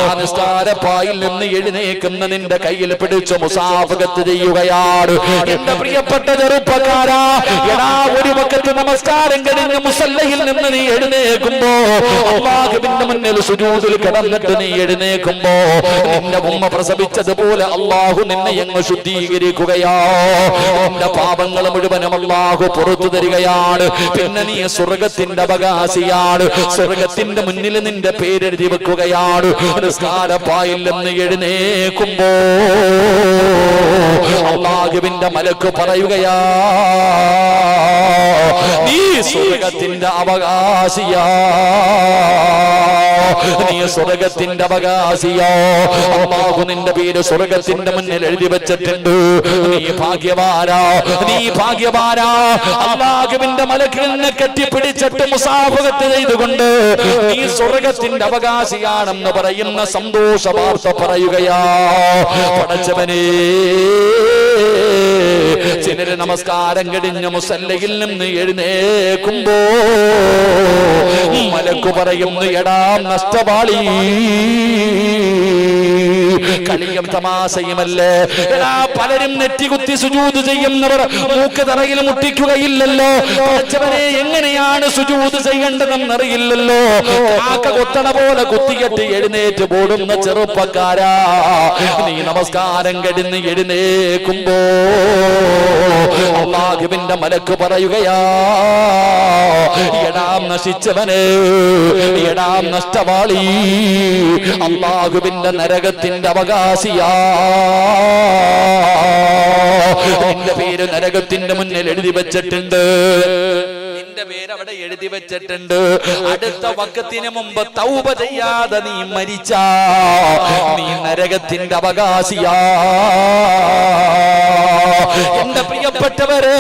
B: ആ നിസ്കാരപ്പായിൽ നിന്ന് എഴുന്നേക്കുന്ന നിന്റെ കയ്യിൽ പിടിച്ച് മുസാഫഹത്ത് ചെയ്യുകയാണ്. എന്റെ പ്രിയപ്പെട്ട ചെറുപ്പക്കാരാ, എടാ, ഒരു വഖത്ത് നമസ്കാരം കഴിഞ്ഞ് മുസല്ലയിൽ നിന്ന് നീ എഴുന്നേക്കുമ്പോ, അല്ലാഹുവിന്റെ മുന്നിൽ സുജൂദിൽ കിടന്നിട്ട് നീ എഴുന്നേക്കുമ്പോ, നിന്റെ ഉമ്മ പ്രസവിച്ചതുപോലെ അല്ലാഹു നിന്നെ അങ്ങ് ശുദ്ധീകരിക്കുകയാ. നിന്റെ പാപങ്ങൾ മുഴുവനും അല്ലാഹു പുറത്തു തരികയാണ്. പിന്നെ നീ സ്വർഗത്തിന്റെ അവകാശിയാണ്. സ്വർഗത്തിന്റെ മുന്നിൽ നിന്റെ പേരെഴുതി വെക്കുകയാണ്. നിസ്കാരപ്പായിൽ നിന്ന് എഴുന്നേക്കുമ്പോ അല്ലാഹുവിന്റെ മലക്ക് പറയുകയാ, നീ സ്വർഗത്തിന്റെ അവകാശിയാ, നീ സ്വർഗത്തിന്റെ അവകാശിയാ. അല്ലാഹു നിന്റെ പേര് സ്വർഗത്തിന്റെ മുന്നിൽ എഴുതി വെച്ചിട്ടുണ്ട്. നീ ഭാഗ്യവാനാ, നീ ഭാഗ്യവാനാ. അല്ലാഹുവിന്റെ മലക്കുകളെ കെട്ടിപ്പിടിച്ചിട്ട് മുസാഫഹത്ത് ചെയ്തുകൊണ്ട് നീ സ്വർഗത്തിന്റെ അവകാശിയാണെന്ന് പറയുന്ന സന്തോഷ വാർത്ത പറയുകയാ. പടച്ചവനേ, ചിലര് നമസ്കാരം കഴിഞ്ഞ മുസല്ലയിൽ നിന്ന് എഴുന്നേക്കുമ്പോ മലക്കു പറയുന്നു, എടാ നഷ്ടപാളി, കളിയും തമാശയുമല്ലേ. എടാ, പലരും നെറ്റികുത്തി സുജൂദ് ചെയ്യുന്നവർ മൂക്ക് തറയിൽ മുട്ടിക്കുകയില്ലല്ലോ. പടച്ചവനെ, എങ്ങനെയാണ് സുജൂദ് ചെയ്യേണ്ടതെന്നറിയില്ലല്ലോ. കാക്ക കൊത്തണ പോലെ കുത്തികെട്ടി എഴുന്നേറ്റ് പോടുന്ന ചെറുപ്പക്കാരാ, നീ നമസ്കാരം കഴിഞ്ഞ് എഴുന്നേക്കുമ്പോ അല്ലാഹുവിന്റെ മലക്ക് പറയുകയാ, എടാ നശിച്ചവനെ, എടാ നഷ്ടവാളി, അല്ലാഹുവിന്റെ നരകത്തിന്റെ അവകാശിയാ. നിന്റെ പേര് നരകത്തിന്റെ മുന്നിൽ എഴുതി വെച്ചിട്ടുണ്ട്, നിന്റെ പേര് അവിടെ എഴുതി വെച്ചിട്ടുണ്ട്. അടുത്ത വഖത്തിന് മുമ്പ് തൗബ ചെയ്യാതെ നീ മരിച്ചാ നീ നരകത്തിന്റെ അവകാശിയാ. എന്റെ പ്രിയപ്പെട്ടവരെ,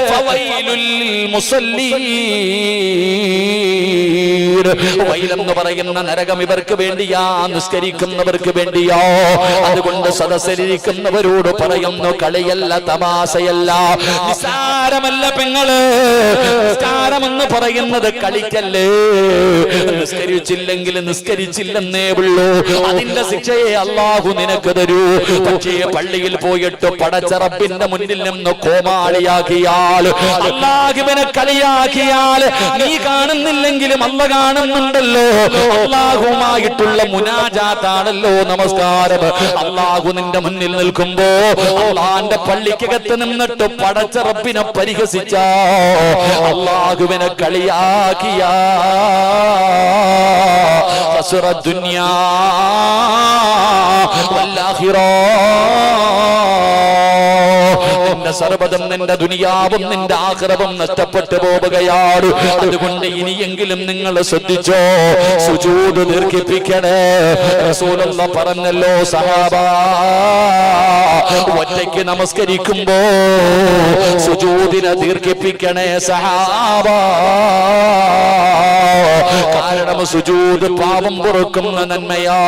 B: ഫവൈലുൽ മുസല്ലീൻ, വൈലെന്ന് പറയുന്ന നരകം ഇവർക്ക് വേണ്ടിയാ, നിസ്കരിക്കുന്നവർക്ക് വേണ്ടിയോ. അതുകൊണ്ട് സദസ്സിലിരിക്കുന്നവരോട് പറയുന്നു, കളിയല്ല, തമാശയല്ല, നിസ്സാരമല്ല പെങ്ങള്. നിസ്കാരമെന്ന് പറയുന്നത് കളിക്കല്ലേ. നിസ്കരിച്ചില്ലെങ്കിൽ നിസ്കരിച്ചില്ലെന്നേ ഉള്ളൂ, അതിന്റെ ശിക്ഷയെ അല്ലാഹു നിനക്ക് തരൂ. പക്ഷേ പള്ളിയിൽ പോയിട്ട് പടച്ച റബ്ബിന്റെ മുന്നിൽ നിന്ന് കോമാളിയാക്കിയാൽ, അല്ലാഹുവിനെ കളിയാക്കിയാൽ, നീ കാണുന്നില്ലെങ്കിലും അല്ല കാണുന്നുണ്ടല്ലോ. അല്ലാഹുമായിട്ടുള്ള മുനാജാത്താണല്ലോ നമസ്കാരം. അല്ലാഹു നിന്റെ മുന്നിൽ നിൽക്കുമ്പോ അല്ലാഹുവിന്റെ പള്ളിക്കകത്ത് നിന്നിട്ട് പടച്ച റബ്ബിനെ പരിഹസിച്ച, അല്ലാഹുവിനെ കളിയാക്കിയ, ഖസ്റ ദുനിയാ വൽ ആഖിറ, നിന്റെ സർവ്വതും, നിന്റെ ദുനിയാവും നിന്റെ ആഖിറവും നഷ്ടപ്പെട്ടു പോവുകയാണ്. അതുകൊണ്ട് ഇനിയെങ്കിലും നിങ്ങൾ ശ്രദ്ധിച്ചോ, സുജൂദ് ദീർഘിപ്പിക്കണേ. റസൂലുള്ളാഹി പറഞ്ഞല്ലോ, സഹാബാ, ഒറ്റയ്ക്ക് നമസ്കരിക്കുമ്പോ സുജൂദിനെ ദീർഘിപ്പിക്കണേ സഹാബാ. കാരണം സുജൂദ് പാപം പൊറുക്കുന്ന നന്മയാ,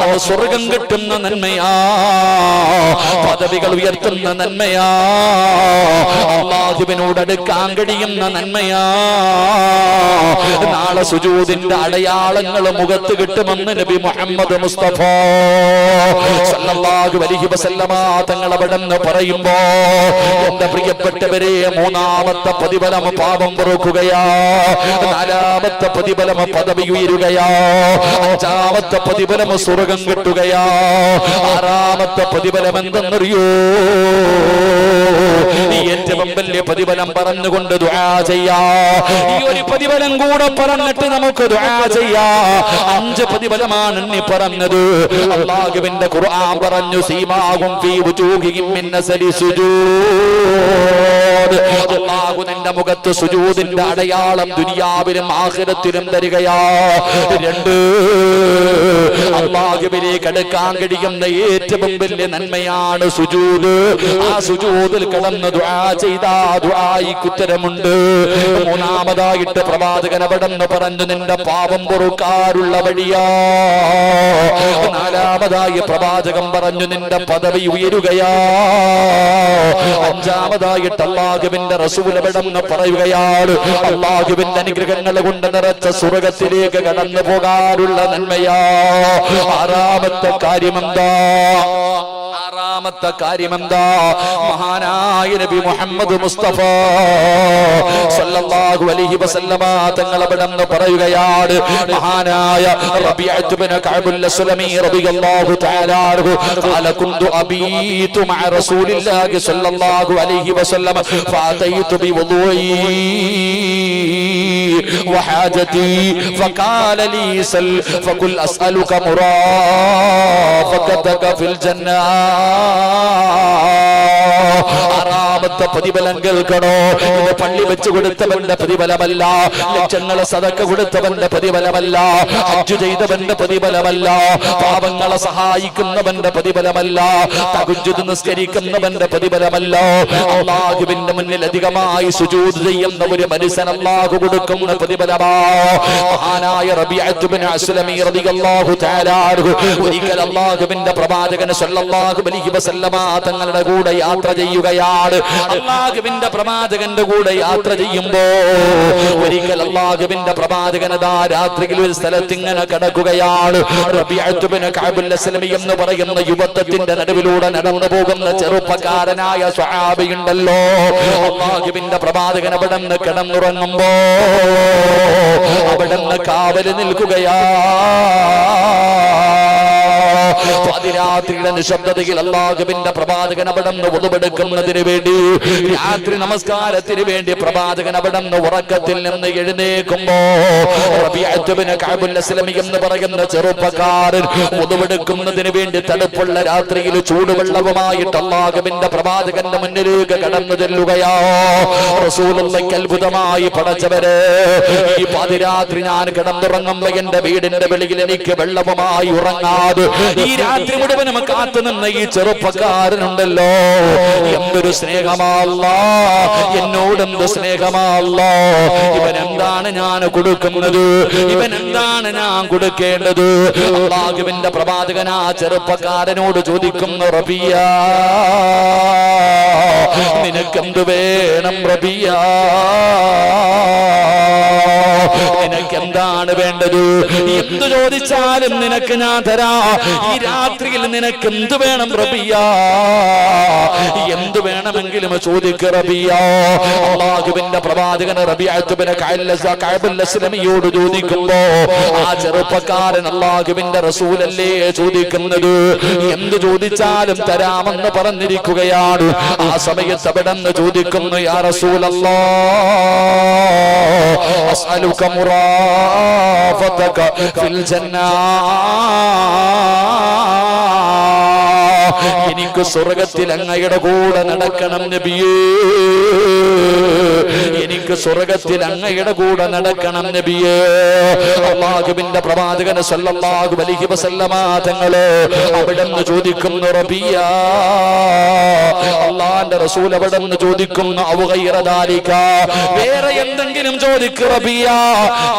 B: അത് സ്വർഗം കിട്ടുന്ന നന്മയാ, പദവികൾ ഉയർത്തുന്ന നന്മയാ, അല്ലാഹുവിനോട് അടുക്കാൻ കഴിയുന്ന നന്മയാ. നാളെ സുജൂദിന്റെ അടയാളങ്ങൾ മുഖത്ത് കിട്ടുമെന്ന് നബി മുഹമ്മദ് മുസ്തഫ സല്ലല്ലാഹു അലൈഹി വസല്ലമ തങ്ങൾ അവിടെന്ന് പറയുമ്പോ, എന്റെ പ്രിയപ്പെട്ടവരെ, മൂന്നാമത്തെ പ്രതിഫലം പാപം പൊറുക്കുകയാ, നാലാമത്തെ പ്രതിഫലം പദവി ഉയരുകയാ, അഞ്ചാമത്തെ പ്രതിഫലം സ്വർഗം കിട്ടുകയാ, ആറാമത്തെ പ്രതിഫലം എന്തെന്നറിയോ? ഏറ്റവും വലിയ പ്രതിഫലം പറഞ്ഞുകൊണ്ട് ദുആ ചെയ്യാ. ഈ ഒരു പ്രതിഫലം കൂടെ പറഞ്ഞിട്ട് നമുക്ക് ദുആ ചെയ്യാ. 5 പ്രതിഫലമാണ് നീ പറഞ്ഞത്. അല്ലാഹുവിന്റെ ഖുർആൻ പറഞ്ഞു, സീമാഹും ഫീ വുജൂഹിഹിം മിൻ അസരി സുജൂദ്. അല്ലാഹു നിന്റെ മുഖത്ത് സുജൂദിന്റെ അടയാളം ദുനിയാവിലും ആഖിറത്തിലും തരികയാ. 2, അല്ലാഹുവിലേക്ക് അടുക്കാൻ കഴിയുന്ന ഏറ്റവും വലിയ നന്മയാണ് സുജൂദ്. ആ സുജൂദിൽ കിടന്ന് ദുആ ചെയ്താ ദുആയിക്ക് ഉത്തരമുണ്ട്. 3-ാമതായിട്ട് പ്രവാചകൻ അവിടെന്ന് പറഞ്ഞു, നിന്റെ പാപം പൊറുക്കാനുള്ള വഴിയാ. 4-ാമതായി പ്രവാചകൻ പറഞ്ഞു, നിന്റെ പദവി ഉയരുകയാ. 5-ാമതായിട്ട് അല്ലാഹുവിന്റെ റസൂൽ അവിടെന്ന് പറയുകയാണ്, അല്ലാഹുവിന്റെ അനുഗ്രഹങ്ങൾ കൊണ്ട് നിറച്ച സ്വർഗത്തിലേക്ക് കടന്നു പോകാനുള്ള നന്മയാ. 6-ാമത്തെ കാര്യമെന്താ? മഹാനായ നബി മുഹമ്മദ് മുസ്തഫ സല്ലല്ലാഹു അലൈഹി വസല്ലമ തങ്ങൾ അവിടെന്ന് പറയുകയാണ്, മഹാനായ റബീഅത്ത് ഇബ്നു കഅബുൽ അസ്ലമി റളിയല്ലാഹു തആല അൻഹു ഖാല കുന്തു അബീതു മഅ റസൂലില്ലാഹി സല്ലല്ലാഹു അലൈഹി വസല്ലമ ഫഅതൈതു ബിവുദൂഇ വഹാജതി ഫഖാല ലി സൽ ഫഖുൽ അസ്അലുക മുറാഫഖതക ഫിൽ ജന്നah. രണ്ടാമത്തെ പ്രതിഫലം കേൾക്കണോ? ഇത് പള്ളി വെച്ച് കൊടുത്തവന്റെ പ്രതിഫലമല്ല, ലക്ഷങ്ങളെ സദക്ക കൊടുത്തവന്റെ പ്രതിഫലമല്ല, ഹജ്ജ് ചെയ്തവന്റെ പ്രതിഫലമല്ല, പാപങ്ങളെ സഹായിക്കുന്നവന്റെ പ്രതിഫലമല്ല, തഹജ്ജുദ് നിസ്കരിക്കുന്നവന്റെ പ്രതിഫലമല്ല. അല്ലാഹുവിന്റെ മുന്നിൽ അധികമായി സുജൂദ് ചെയ്യുന്ന ഒരു മനുഷ്യൻ അല്ലാഹു കൊടുക്കുന്ന പ്രതിഫലമാ. മഹാനായ റബീഅത്ത് ഇബ്നു അസ്ലമി റളിയല്ലാഹു തആല അൻഹു ഒരിക്കൽ അല്ലാഹുവിന്റെ പ്രവാചകൻ സല്ലല്ലാഹു അലൈഹി വസല്ലമ തങ്ങളുടെ കൂടെ യാത്ര ചെയ്യുകയാണ്. അല്ലാഹുവിന്റെ പ്രവാചകന്റെ കൂടെ യാത്ര ചെയ്യുമ്പോ ഒരിക്കൽ അല്ലാഹുവിന്റെ പ്രവാചകൻ ദാ രാത്രിയിൽ ഒരു സ്ഥലത്ത് ഇങ്ങനെ കിടക്കുകയാണ്. റബീഅത്ത് ഇബ്നു കഅബുൽ അസ്ലമി എന്ന് പറയുന്ന യുവത്വത്തിന്റെ നടുവിലൂടെ നടന്നു പോകുന്ന ചെറുപ്പക്കാരനായ സ്വഹാബിയുണ്ടല്ലോ, അല്ലാഹുവിന്റെ പ്രവാചകൻ അവിടെ നിന്ന് കിടന്നുറങ്ങുമ്പോ അവിടെ നിന്ന് കാവല് നിൽക്കുകയാ. പാതിരാത്രിയുടെ നിശബ്ദതയിൽ അല്ലാഹുവിന്റെ പ്രവാചകൻ അവിടെ നിന്ന് ഉളുവെടുക്കുന്നതിന് വേണ്ടി, രാത്രി നമസ്കാരത്തിന് വേണ്ടി പ്രവാചകൻ അവിടെ നിന്ന് ഉറക്കത്തിൽ നിന്ന് എഴുന്നേൽക്കുമ്പോ റബീഅത്ത് ഇബ്നു കഅബുൽ അസ്ലമി എന്ന് പറയുന്ന ചെറുപ്പക്കാരൻ ഉളുവെടുക്കുന്നതിന് വേണ്ടി തണുപ്പുള്ള രാത്രിയിൽ ചൂടുവെള്ളവുമായിട്ട് അല്ലാഹുവിന്റെ പ്രവാചകന്റെ മുന്നിലേക്ക് കടന്നു ചെല്ലുകയാ. റസൂലുള്ളാഹിക്ക് അത്ഭുതമായി, പടച്ചവരെ, ഈ പാതിരാത്രി ഞാൻ കിടന്നുറങ്ങുമ്പോ എന്റെ വീടിന്റെ വെളിയിൽ എനിക്ക് വെള്ളവുമായി ഉറങ്ങാതെ ഈ രാത്രി മുഴുവനും കാത്തു നിന്ന ഈ ചെറുപ്പക്കാരനുണ്ടല്ലോ, എന്തൊരു സ്നേഹമാല്ലാ, എന്നോടെന്ത് സ്നേഹമാല്ലാ. ഇവൻ എന്താണ് ഞാൻ കൊടുക്കുന്നത്? ഇവൻ എന്താണ് ഞാൻ കൊടുക്കേണ്ടത്? അല്ലാഹുവിന്റെ പ്രവാചകൻ ആ ചെറുപ്പക്കാരനോട് ചോദിക്കുന്നു, റബിയ, നിനക്കെന്ത് വേണം റബിയ? നിനക്ക് എന്താണ് വേണ്ടത്? എന്ത് ചോദിച്ചാലും നിനക്ക് ഞാൻ തരാ. ഈ രാത്രിയിൽ നിനക്ക് എന്ത് വേണം റബിയ? എന്ത് വേണമെങ്കിലും ചോദിക്ക റബിയ. അല്ലാഹുവിന്റെ പ്രവാചകൻ റബീഅത്ത് ഇബ്നു കഅബുൽ അസ്ലമിയോട് ചോദിക്കുമ്പോ ആ ചെറുപ്പക്കാരൻ അല്ലാഹുവിന്റെ റസൂലല്ലേ ചോദിക്കുന്നത്, എന്ത് ചോദിച്ചാലും തരാമെന്ന് പറഞ്ഞിരിക്കുകയാണ്. ആ സമയത്ത് അവിടെ നിന്ന് ചോദിക്കുന്നു, യാ റസൂലല്ലാഹ്, അസ്അലുക മുറാഫതക ഫിൽ ജന്ന, എനിക്ക് സ്വർഗത്തിൽ അങ്ങയുടെ കൂടെ നടക്കണം നബിയേ, എനിക്ക് സ്വർഗത്തിൽ അങ്ങയുടെ കൂടെ നടക്കണം നബിയേ. അല്ലാഹുവിന്റെ പ്രവാചകൻ സല്ലല്ലാഹു അലൈഹി വസല്ലമ തങ്ങളെ അവിടെന്ന് ചോദിക്കുന്നു, റബിയ, അല്ലാഹുവിന്റെ റസൂൽ അവിടെന്ന് ചോദിക്കുന്നു, ഔ ഗൈറ ദാലിക, വേറെ എന്തെങ്കിലും ചോദിക്ക് റബിയ.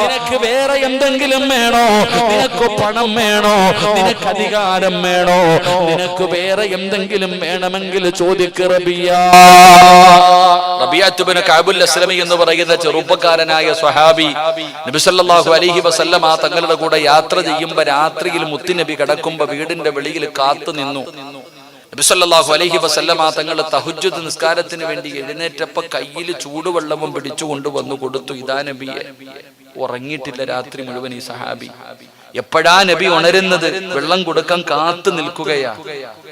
B: നിനക്ക് വേറെ എന്തെങ്കിലും വേണോ? നിനക്ക് പണം വേണോ? നിനക്ക് അധികാരം വേണോ? നിനക്ക് വേറെ എന്തെങ്കിലും വേണമെങ്കിൽ ചോദിക്ക് റബിയ.
A: റബീഅത്ത് ഇബ്നു കഅബുൽ അസ്ലമി എന്ന് പറയുന്ന ചെറുപ്പക്കാരനായ സ്വഹാബി നബി സല്ലല്ലാഹു അലൈഹി വസല്ലമ തങ്ങളുടെ കൂടെ യാത്ര ചെയ്യുമ്പോൾ രാത്രിയിൽ മുത്തുനബി കിടക്കുമ്പോ വീടിന്റെ വെളിയിൽ കാത്തു നിന്നു. നബി സല്ലല്ലാഹു അലൈഹി വസല്ലമ തങ്ങൾ തഹജ്ജുദ് നിസ്കാരത്തിന് വേണ്ടി എഴുന്നേറ്റപ്പോ കയ്യിൽ ചൂടുവെള്ളവും പിടിച്ചുകൊണ്ട് വന്നു കൊടുത്തു. ഇതാ നബിയെ. ഉറങ്ങിയിട്ടില്ല രാത്രി മുഴുവൻ ഈ സഹാബി. എപ്പോഴാ നബി ഉണരുന്നത്? വെള്ളം കൊടുക്കാൻ കാത്തു നിൽക്കുകയാ.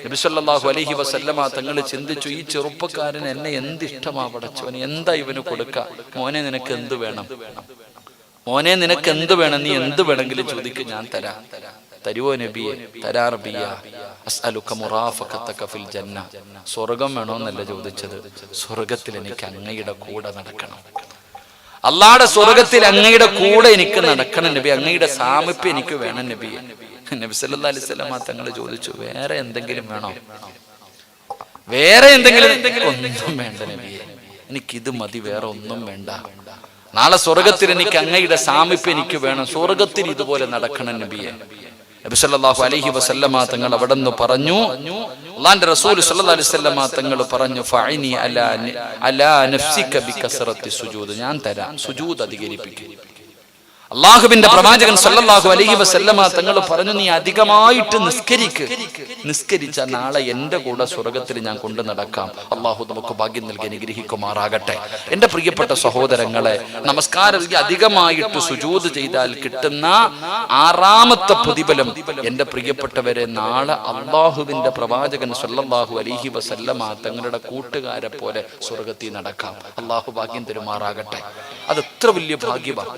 A: നബി സല്ലല്ലാഹു അലൈഹി വസല്ലമ തങ്ങൾ ചിന്തിച്ചു, ഈ ചെറുപ്പക്കാരൻ എന്നെ എന്ത് ഇഷ്ടമാ പടച്ചവന്, എന്താ ഇവന് കൊടുക്ക? മോനെ, നിനക്ക് എന്ത് വേണം? മോനെ, നിനക്ക് എന്ത് വേണം? നീ എന്ത് വേണമെങ്കിലും ചോദിക്കും, ഞാൻ തരാം. തരുവോ നബിയെ? തരാ റബിയ. അസ്അലുക മുറാഫഖതക ഫിൽ ജന്ന, സ്വർഗം വേണോന്നല്ല ചോദിച്ചത്, സ്വർഗത്തിൽ എനിക്ക് അങ്ങയുടെ കൂടെ നടക്കണം. അല്ലാഹുവിന്റെ സ്വർഗത്തിൽ അങ്ങയുടെ കൂടെ എനിക്ക് നടക്കണം നബി, അങ്ങയുടെ സാമീപ്യം എനിക്ക് വേണം നബിയെ. നബി സല്ലല്ലാഹു അലൈഹി വസല്ലം തങ്ങൾ ചോദിച്ചു, വേറെ എന്തെങ്കിലും വേണോ? വേറെ എന്തെങ്കിലും? ഒന്നും വേണ്ട നബിയെ, എനിക്കിത് മതി, വേറെ ഒന്നും വേണ്ട. നാളെ സ്വർഗത്തിൽ എനിക്ക് അങ്ങയുടെ സാമീപ്യം എനിക്ക് വേണം, സ്വർഗത്തിൽ ഇതുപോലെ നടക്കണം നബിയെ. നബി സല്ലല്ലാഹു അലൈഹി വസല്ലമ തങ്ങൾ അവിടെന്ന് പറഞ്ഞു, അല്ലാഹുവിന്റെ റസൂൽ സല്ലല്ലാഹു അലൈഹി വസല്ലമ തങ്ങൾ പറഞ്ഞു, ഫഅനി അലാ നഫ്സിക ബികസറത്തി സുജൂദ്, ഞാൻ തരാം, സുജൂദ് അധികരിപ്പിക്കും. അല്ലാഹുവിന്റെ പ്രവാചകൻ സല്ലല്ലാഹു അലൈഹി വസല്ലമ തങ്ങൾ പറഞ്ഞു, നീ അധികമായിട്ട് നിസ്കരിച്ച നാളെ എന്റെ കൂടെ സ്വർഗത്തിൽ ഞാൻ കൊണ്ടു നടക്കാം. അല്ലാഹു നമുക്ക് ഭാഗ്യം നൽകി അനുഗ്രഹിക്കുമാറാകട്ടെ. എന്റെ പ്രിയപ്പെട്ട സഹോദരങ്ങളെ, നമസ്കാരം അധികമായിട്ട് സുജൂദ് ചെയ്താൽ കിട്ടുന്ന 6ാമത്തെ പ്രതിഫലം, എന്റെ പ്രിയപ്പെട്ടവരെ, നാളെ അല്ലാഹുവിന്റെ പ്രവാചകൻ സല്ലല്ലാഹു അലൈഹി വസല്ലമ തങ്ങളുടെ കൂട്ടുകാരെ പോലെ സ്വർഗത്തിൽ നടക്കാം. അല്ലാഹു ഭാഗ്യം തരുമാറാകട്ടെ. അത് എത്ര വലിയ ഭാഗ്യമാണ്!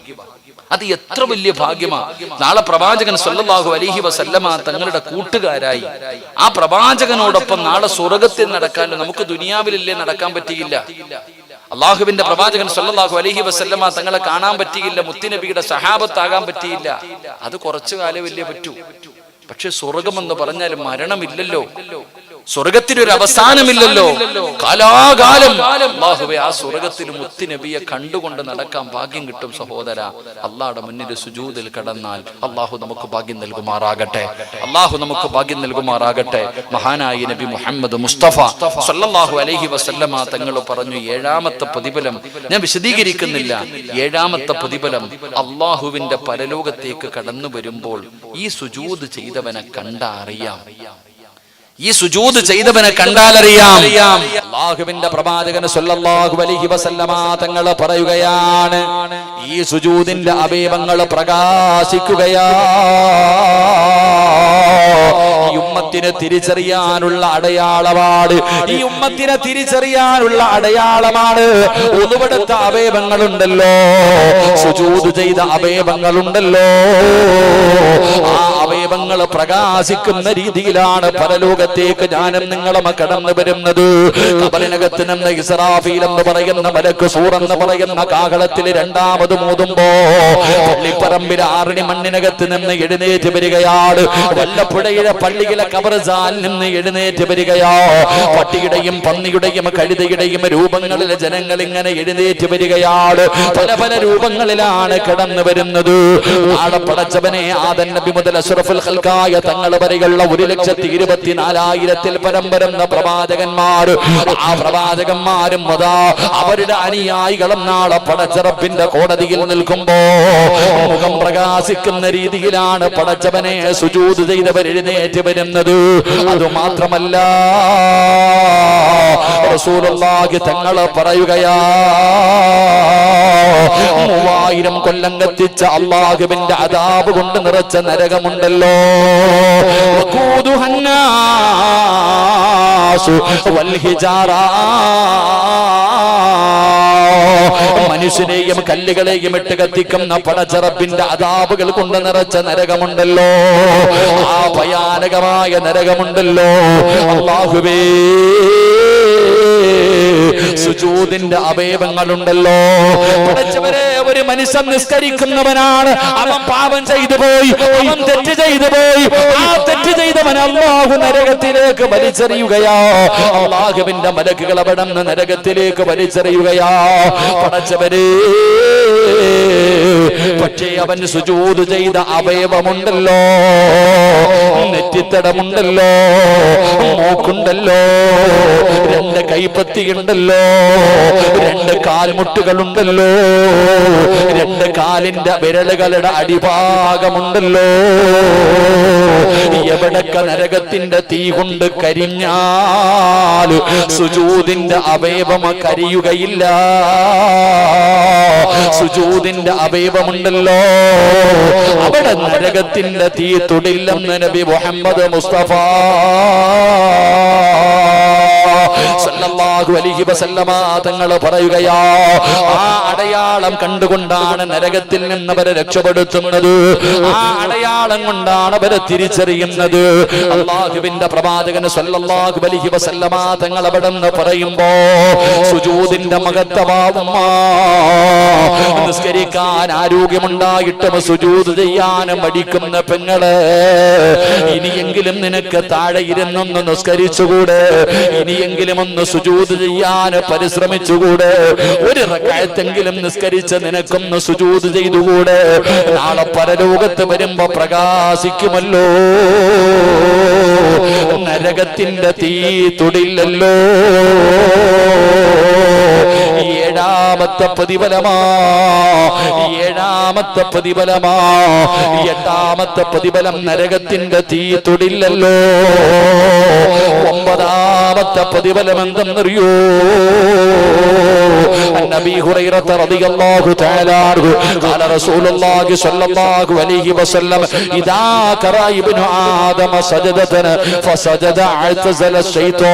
A: അത് എത്ര വലിയ ഭാഗ്യമാ. നാളെ പ്രവാചകൻ സല്ലല്ലാഹു അലൈഹി വസല്ലമ തങ്ങളുടെ കൂട്ടുകാരായി ആ പ്രവാചകനോടൊപ്പം നാളെ സ്വർഗ്ഗത്തിൽ നടക്കാൻ നമുക്ക് ദുനിയാവിലല്ലേ നടക്കാൻ പറ്റിയില്ല. അള്ളാഹുവിന്റെ പ്രവാചകൻ സല്ലല്ലാഹു അലൈഹി വസല്ലമ തങ്ങളെ കാണാൻ പറ്റിയില്ല, മുത്തുനബിയുടെ സഹാബത്താകാൻ പറ്റിയില്ല. അത് കുറച്ചു കാലമല്ലേ പറ്റൂ. പക്ഷെ സ്വർഗമെന്ന് പറഞ്ഞാൽ മരണമില്ലല്ലോ, സ്വർഗത്തിനൊരു അവസാനമില്ലല്ലോ. കാലാകാലം അല്ലാഹുവേ ആ സ്വർഗത്തിൽ മുത്തുനബിയെ കണ്ടുകൊണ്ട് നടക്കാൻ ഭാഗ്യം കിട്ടും. സഹോദര, അള്ളാഹുടെ മുന്നിൽ സുജൂദിൽ കടന്നാൽ അള്ളാഹു നമുക്ക് ഭാഗ്യം നൽകുമാറാകട്ടെ, അള്ളാഹു നമുക്ക് ഭാഗ്യം നൽകുമാറാകട്ടെ. മഹാനായ നബി മുഹമ്മദ് മുസ്തഫ സല്ലല്ലാഹു അലൈഹി വസല്ലമ തങ്ങൾ പറഞ്ഞു, ഏഴാമത്തെ പ്രതിഫലം ഞാൻ വിശദീകരിക്കുന്നില്ല. ഏഴാമത്തെ പ്രതിഫലം അള്ളാഹുവിന്റെ പരലോകത്തേക്ക് കടന്നു വരുമ്പോൾ ഈ സുജൂദ് ചെയ്തവനെ കണ്ടാ അറിയാം, ഈ സുജൂദ് ചെയ്തവനെ കണ്ടാലറിയാം. അല്ലാഹുവിന്റെ പ്രവാചകൻ സല്ലല്ലാഹു അലൈഹി വസല്ലമ തങ്ങൾ പറയുകയാണ്, ഈ സുജൂദിന്റെ അവയവങ്ങൾ പ്രകാശിക്കുകയാ. ഈ ഉമ്മത്തിനെ തിരിച്ചറിയാനുള്ള അടയാളമാണ്, ഈ ഉമ്മത്തിനെ തിരിച്ചറിയാനുള്ള അടയാളമാണ്. ഉളുവെടുത്ത അവയവങ്ങളുണ്ടല്ലോ, സുജൂദ് ചെയ്ത അവയവങ്ങളുണ്ടല്ലോ, ആ അവയവങ്ങൾ പ്രകാശിക്കുന്ന രീതിയിലാണ് പരലോകത്തേക്ക് ഞാനും നിങ്ങളും കടന്നു വരുന്നത്. ഖബറിനകത്ത് നിന്ന് ഇസ്രാഫീൽ എന്ന് പറയുന്ന മലക്ക് സൂർ എന്ന് പറയുന്ന കാഹളത്തിൽ രണ്ടാമത് മൂതുമ്പോ പള്ളിപ്പറമ്പിലെ ആറിണി മണ്ണിനകത്ത് നിന്ന് എഴുന്നേറ്റ് വരികയാണ്. വല്ലപ്പുഴയിലെ പള്ളിയിലെ ഖബർസ്ഥാനിൽ നിന്ന് എഴുന്നേറ്റ് വരികയാ. പട്ടിയുടെയും പന്നിയുടെയും കഴുതയുടെയും രൂപങ്ങളിലെ ജനങ്ങൾ ഇങ്ങനെ എഴുന്നേറ്റ് വരികയാണ്. പല പല രൂപങ്ങളിലാണ് കടന്നു വരുന്നത്. നാളെ പടച്ചവനെ ആദം നബി മുതൽ അഷ്റഫുൽ ഖൽഖായ തങ്ങൾ വരെയുള്ള 1,24,000 പരം വരുന്ന പ്രവാചകന്മാർ, ആ പ്രവാചകന്മാരും അവരുടെ അനുയായികളും നാളെ പടച്ചറപ്പിന്റെ കോടതിയിൽ നിൽക്കുമ്പോ മുഖം പ്രകാശിക്കുന്ന രീതിയിലാണ് പടച്ചവനെ സുജൂദ് ചെയ്തവർ എഴുന്നേറ്റ് വരുന്നത്. അതുമാത്രമല്ല, റസൂലുള്ളാഹി തങ്ങൾ പറയുകയാ, 3000 കൊല്ലം കത്തിച്ച അല്ലാഹുവിന്റെ അദാബ് കൊണ്ട് നിറച്ച നരകമുണ്ടല്ലോ, മനുഷ്യനെയും കല്ലുകളെയും ഇട്ട് കത്തിക്കുന്ന പടച്ചറപ്പിന്റെ അദാബുകൾ കൊണ്ട് നിറച്ച നരകമുണ്ടല്ലോ, ആ ഭയാനകമായ നരകമുണ്ടല്ലോ. അല്ലാഹുവേ, സുജൂദിന്റെ അവയവങ്ങളുണ്ടല്ലോ. പടച്ചവരെ, ഒരു മനുഷ്യൻ നിസ്കരിക്കുന്നവനാണ്, അവൻ പാപം ചെയ്തു പോയി, അവൻ തെറ്റ് ചെയ്തു പോയി. ആ തെറ്റ് ചെയ്തവൻ അല്ലാഹു നരകത്തിലേക്ക് വലിച്ചെറിയുകയാ. അല്ലാഹുവിന്റെ മലക്കുകൾ അവിടെ നിന്ന് നരകത്തിലേക്ക് വലിച്ചെറിയുകയാ. പടച്ചവരെ, പക്ഷേ അവൻ സുജൂദ് ചെയ്ത അവയവമുണ്ടല്ലോ, നെറ്റിത്തടമുണ്ടല്ലോ, മൂക്കുണ്ടല്ലോ, 2 കൈപ്പത്തിയുണ്ടല്ലോ, 2 കാൽമുട്ടുകളുണ്ടല്ലോ, 2 കാലിന്റെ വിരലുകളുടെ അടിഭാഗമുണ്ടല്ലോ. എവിടൊക്കെ നരകത്തിന്റെ തീ കൊണ്ട് കരിഞ്ഞാൽ സുജൂദിന്റെ അവയവം കരിയുകയില്ല. സുജൂദിന്റെ അവയവമുണ്ടല്ലോ, അവിടെ നരകത്തിന്റെ തീ തൊടില്ലെന്ന് നബി മുഹമ്മദ് മുസ്തഫ സല്ലല്ലാഹു അലൈഹി വസല്ലമ തങ്ങൾ പറയുകയാ. ആ അടയാളം കണ്ടുകൊണ്ടാണ് നരകത്തിൽ നിന്ന് അവരെ രക്ഷപ്പെടുത്തുന്നത്, ആ അടയാളം കൊണ്ടാണ് അവരെ തിരിച്ചറിയുന്നത്. അല്ലാഹുവിന്റെ പ്രവാചകൻ സല്ലല്ലാഹു അലൈഹി വസല്ലമ തങ്ങൾ അവിടെ നിന്ന് പറയുമ്പോ സുജൂദിന്റെ മഹത്വമാവുമ്മ, നിസ്കരിക്കാൻ ആരോഗ്യമുണ്ടായിട്ടും സുജൂദ് ചെയ്യാൻ മടിക്കുന്ന പെങ്ങള്, ഇനിയെങ്കിലും നിനക്ക് താഴെ ഇരുന്നൊന്ന് നിസ്കരിച്ചുകൂടെ, ഇനിയെങ്കിലും ഒന്ന് സുജൂദ് ചെയ്യാൻ പരിശ്രമിച്ചുകൂടെ, ഒരു റക്അത്തെങ്കിലും നിസ്കരിച്ച് നിനക്കൊന്ന് സുജൂദ് ചെയ്തുകൂടെ, നാളെ പരലോകത്ത് വരുമ്പോ പ്രകാശിക്കുമല്ലോ, നരകത്തിന്റെ തീ തൊടില്ലല്ലോ. ഏഴാമത്തെ പ്രതിഫലമാ, ഏഴാമത്തെ പ്രതിഫലമാ. 8ാമത്തെ പ്രതിഫലം നരകത്തിന്റെ തീ തൊടില്ലല്ലോ. 9ാമത്തെ പ്രതിഫലം എന്തെന്നറിയോ? നബി ഹുറൈറ റളിയല്ലാഹു തആല അൻഹു ഖാല റസൂലുള്ളാഹി സ്വല്ലല്ലാഹു അലൈഹി വസല്ലം ഇദാ ഖറ ഇബ്നു ആദമ സജദതൻ ഫസജദ അഅ്തസല ശൈത്താൻ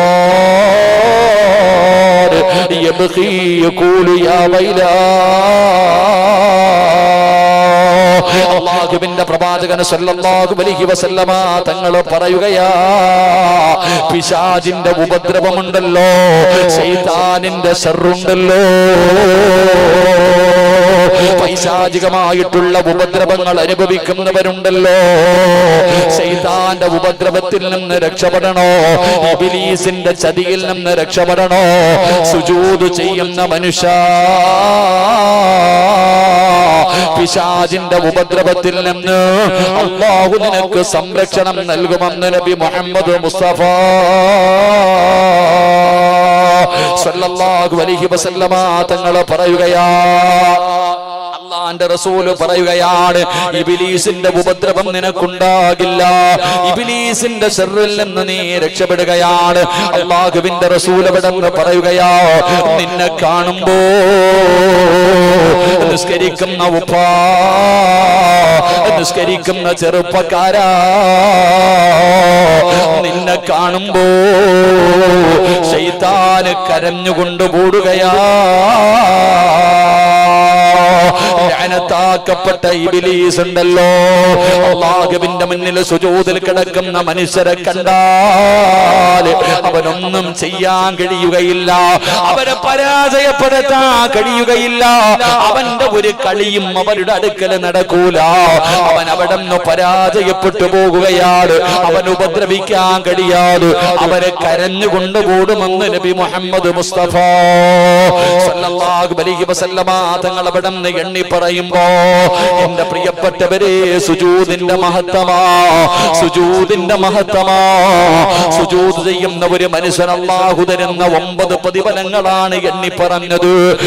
A: യബ്ഖി യഖൂലു യാ വൈലാ
B: അല്ലാഹുവിന്റെ പ്രവാചകൻ സല്ലല്ലാഹു അലൈഹി വസല്ലമ തങ്ങൾ പറയുകയാ, പിശാചിന്റെ ഉപദ്രവമുണ്ടല്ലോ, ശൈത്താനിന്റെ ശർറുണ്ടല്ലോ, പൈശാചികമായിട്ടുള്ള ഉപദ്രവങ്ങൾ അനുഭവിക്കുന്നവരുണ്ടല്ലോ, ശൈത്താന്റെ ഉപദ്രവത്തിൽ നിന്ന് രക്ഷപ്പെടണോ, ഇബ്ലീസിന്റെ ചതിയിൽ നിന്ന് രക്ഷപ്പെടണോ, സുജൂദ് ചെയ്യുന്ന മനുഷ്യ, പിശാചിന്റെ ഉപദ്രവത്തിൽ നിന്ന് അല്ലാഹു നിനക്ക് സംരക്ഷണം നൽകുമെന്ന് നബി മുഹമ്മദ് മുസ്തഫ സല്ലല്ലാഹു അലൈഹി വസല്ലമ തങ്ങൾ പറയുകയാ, അല്ലാഹുവിന്റെ റസൂൽ പറയുകയാണ്, ഇബ്ലീസിന്റെ ഉപദ്രവം നിനക്കുണ്ടാകില്ല, ഇബ്ലീസിന്റെ ശർറിൽ നിന്ന് നീ രക്ഷപ്പെടുകയാണ്. അല്ലാഹുവിന്റെ റസൂൽ അവിടെന്ന് പറയുകയാ, നിന്നെ കാണുമ്പോ നിസ്കരിക്കുന്ന ഉപ്പാ, നിസ്കരിക്കുന്ന ചെറുപ്പക്കാരാ, നിന്നെ കാണുമ്പോ ശൈത്താൻ കരഞ്ഞുകൊണ്ട് കൂടുകയാ. ലഅനത്താക്കപ്പെട്ട ഇബ്ലീസ് ഉണ്ടല്ലോ, അല്ലാഹുവിന്റെ മുന്നിൽ സുജൂദിൽ കിടക്കുന്ന മനുഷ്യരെ കണ്ടാൽ അവനൊന്നും ചെയ്യാൻ കഴിയുകയില്ല, അവരെ പരാജയപ്പെടുത്താൻ കഴിയുകയില്ല, അവന്റെ ഒരു കളിയും അവരുടെ അടുക്കൽ നടക്കൂല, അവൻ അവിടെ നിന്ന് പരാജയപ്പെട്ടു പോകുകയാണ്, അവൻ ഉപദ്രവിക്കാൻ കഴിയാതെ അവരെ കരഞ്ഞുകൊണ്ട് കൂടുമെന്ന് നബി മുഹമ്മദ് മുസ്തഫ സല്ലല്ലാഹു അലൈഹി വസല്ലമ തങ്ങൾ അവിടെ നിന്ന് എണ്ണി പറയുമ്പോ, എന്റെ പ്രിയപ്പെട്ടവരെ, സുജൂദിന്റെ മഹത്വമാ, സുജൂദിന്റെ മഹത്വമാ. സുജൂദ് ചെയ്യുന്ന ഒരു മനുഷ്യൻ അല്ലാഹു തരുന്ന 9 പ്രതിഫലങ്ങളാണ് എണ്ണി പറഞ്ഞത്.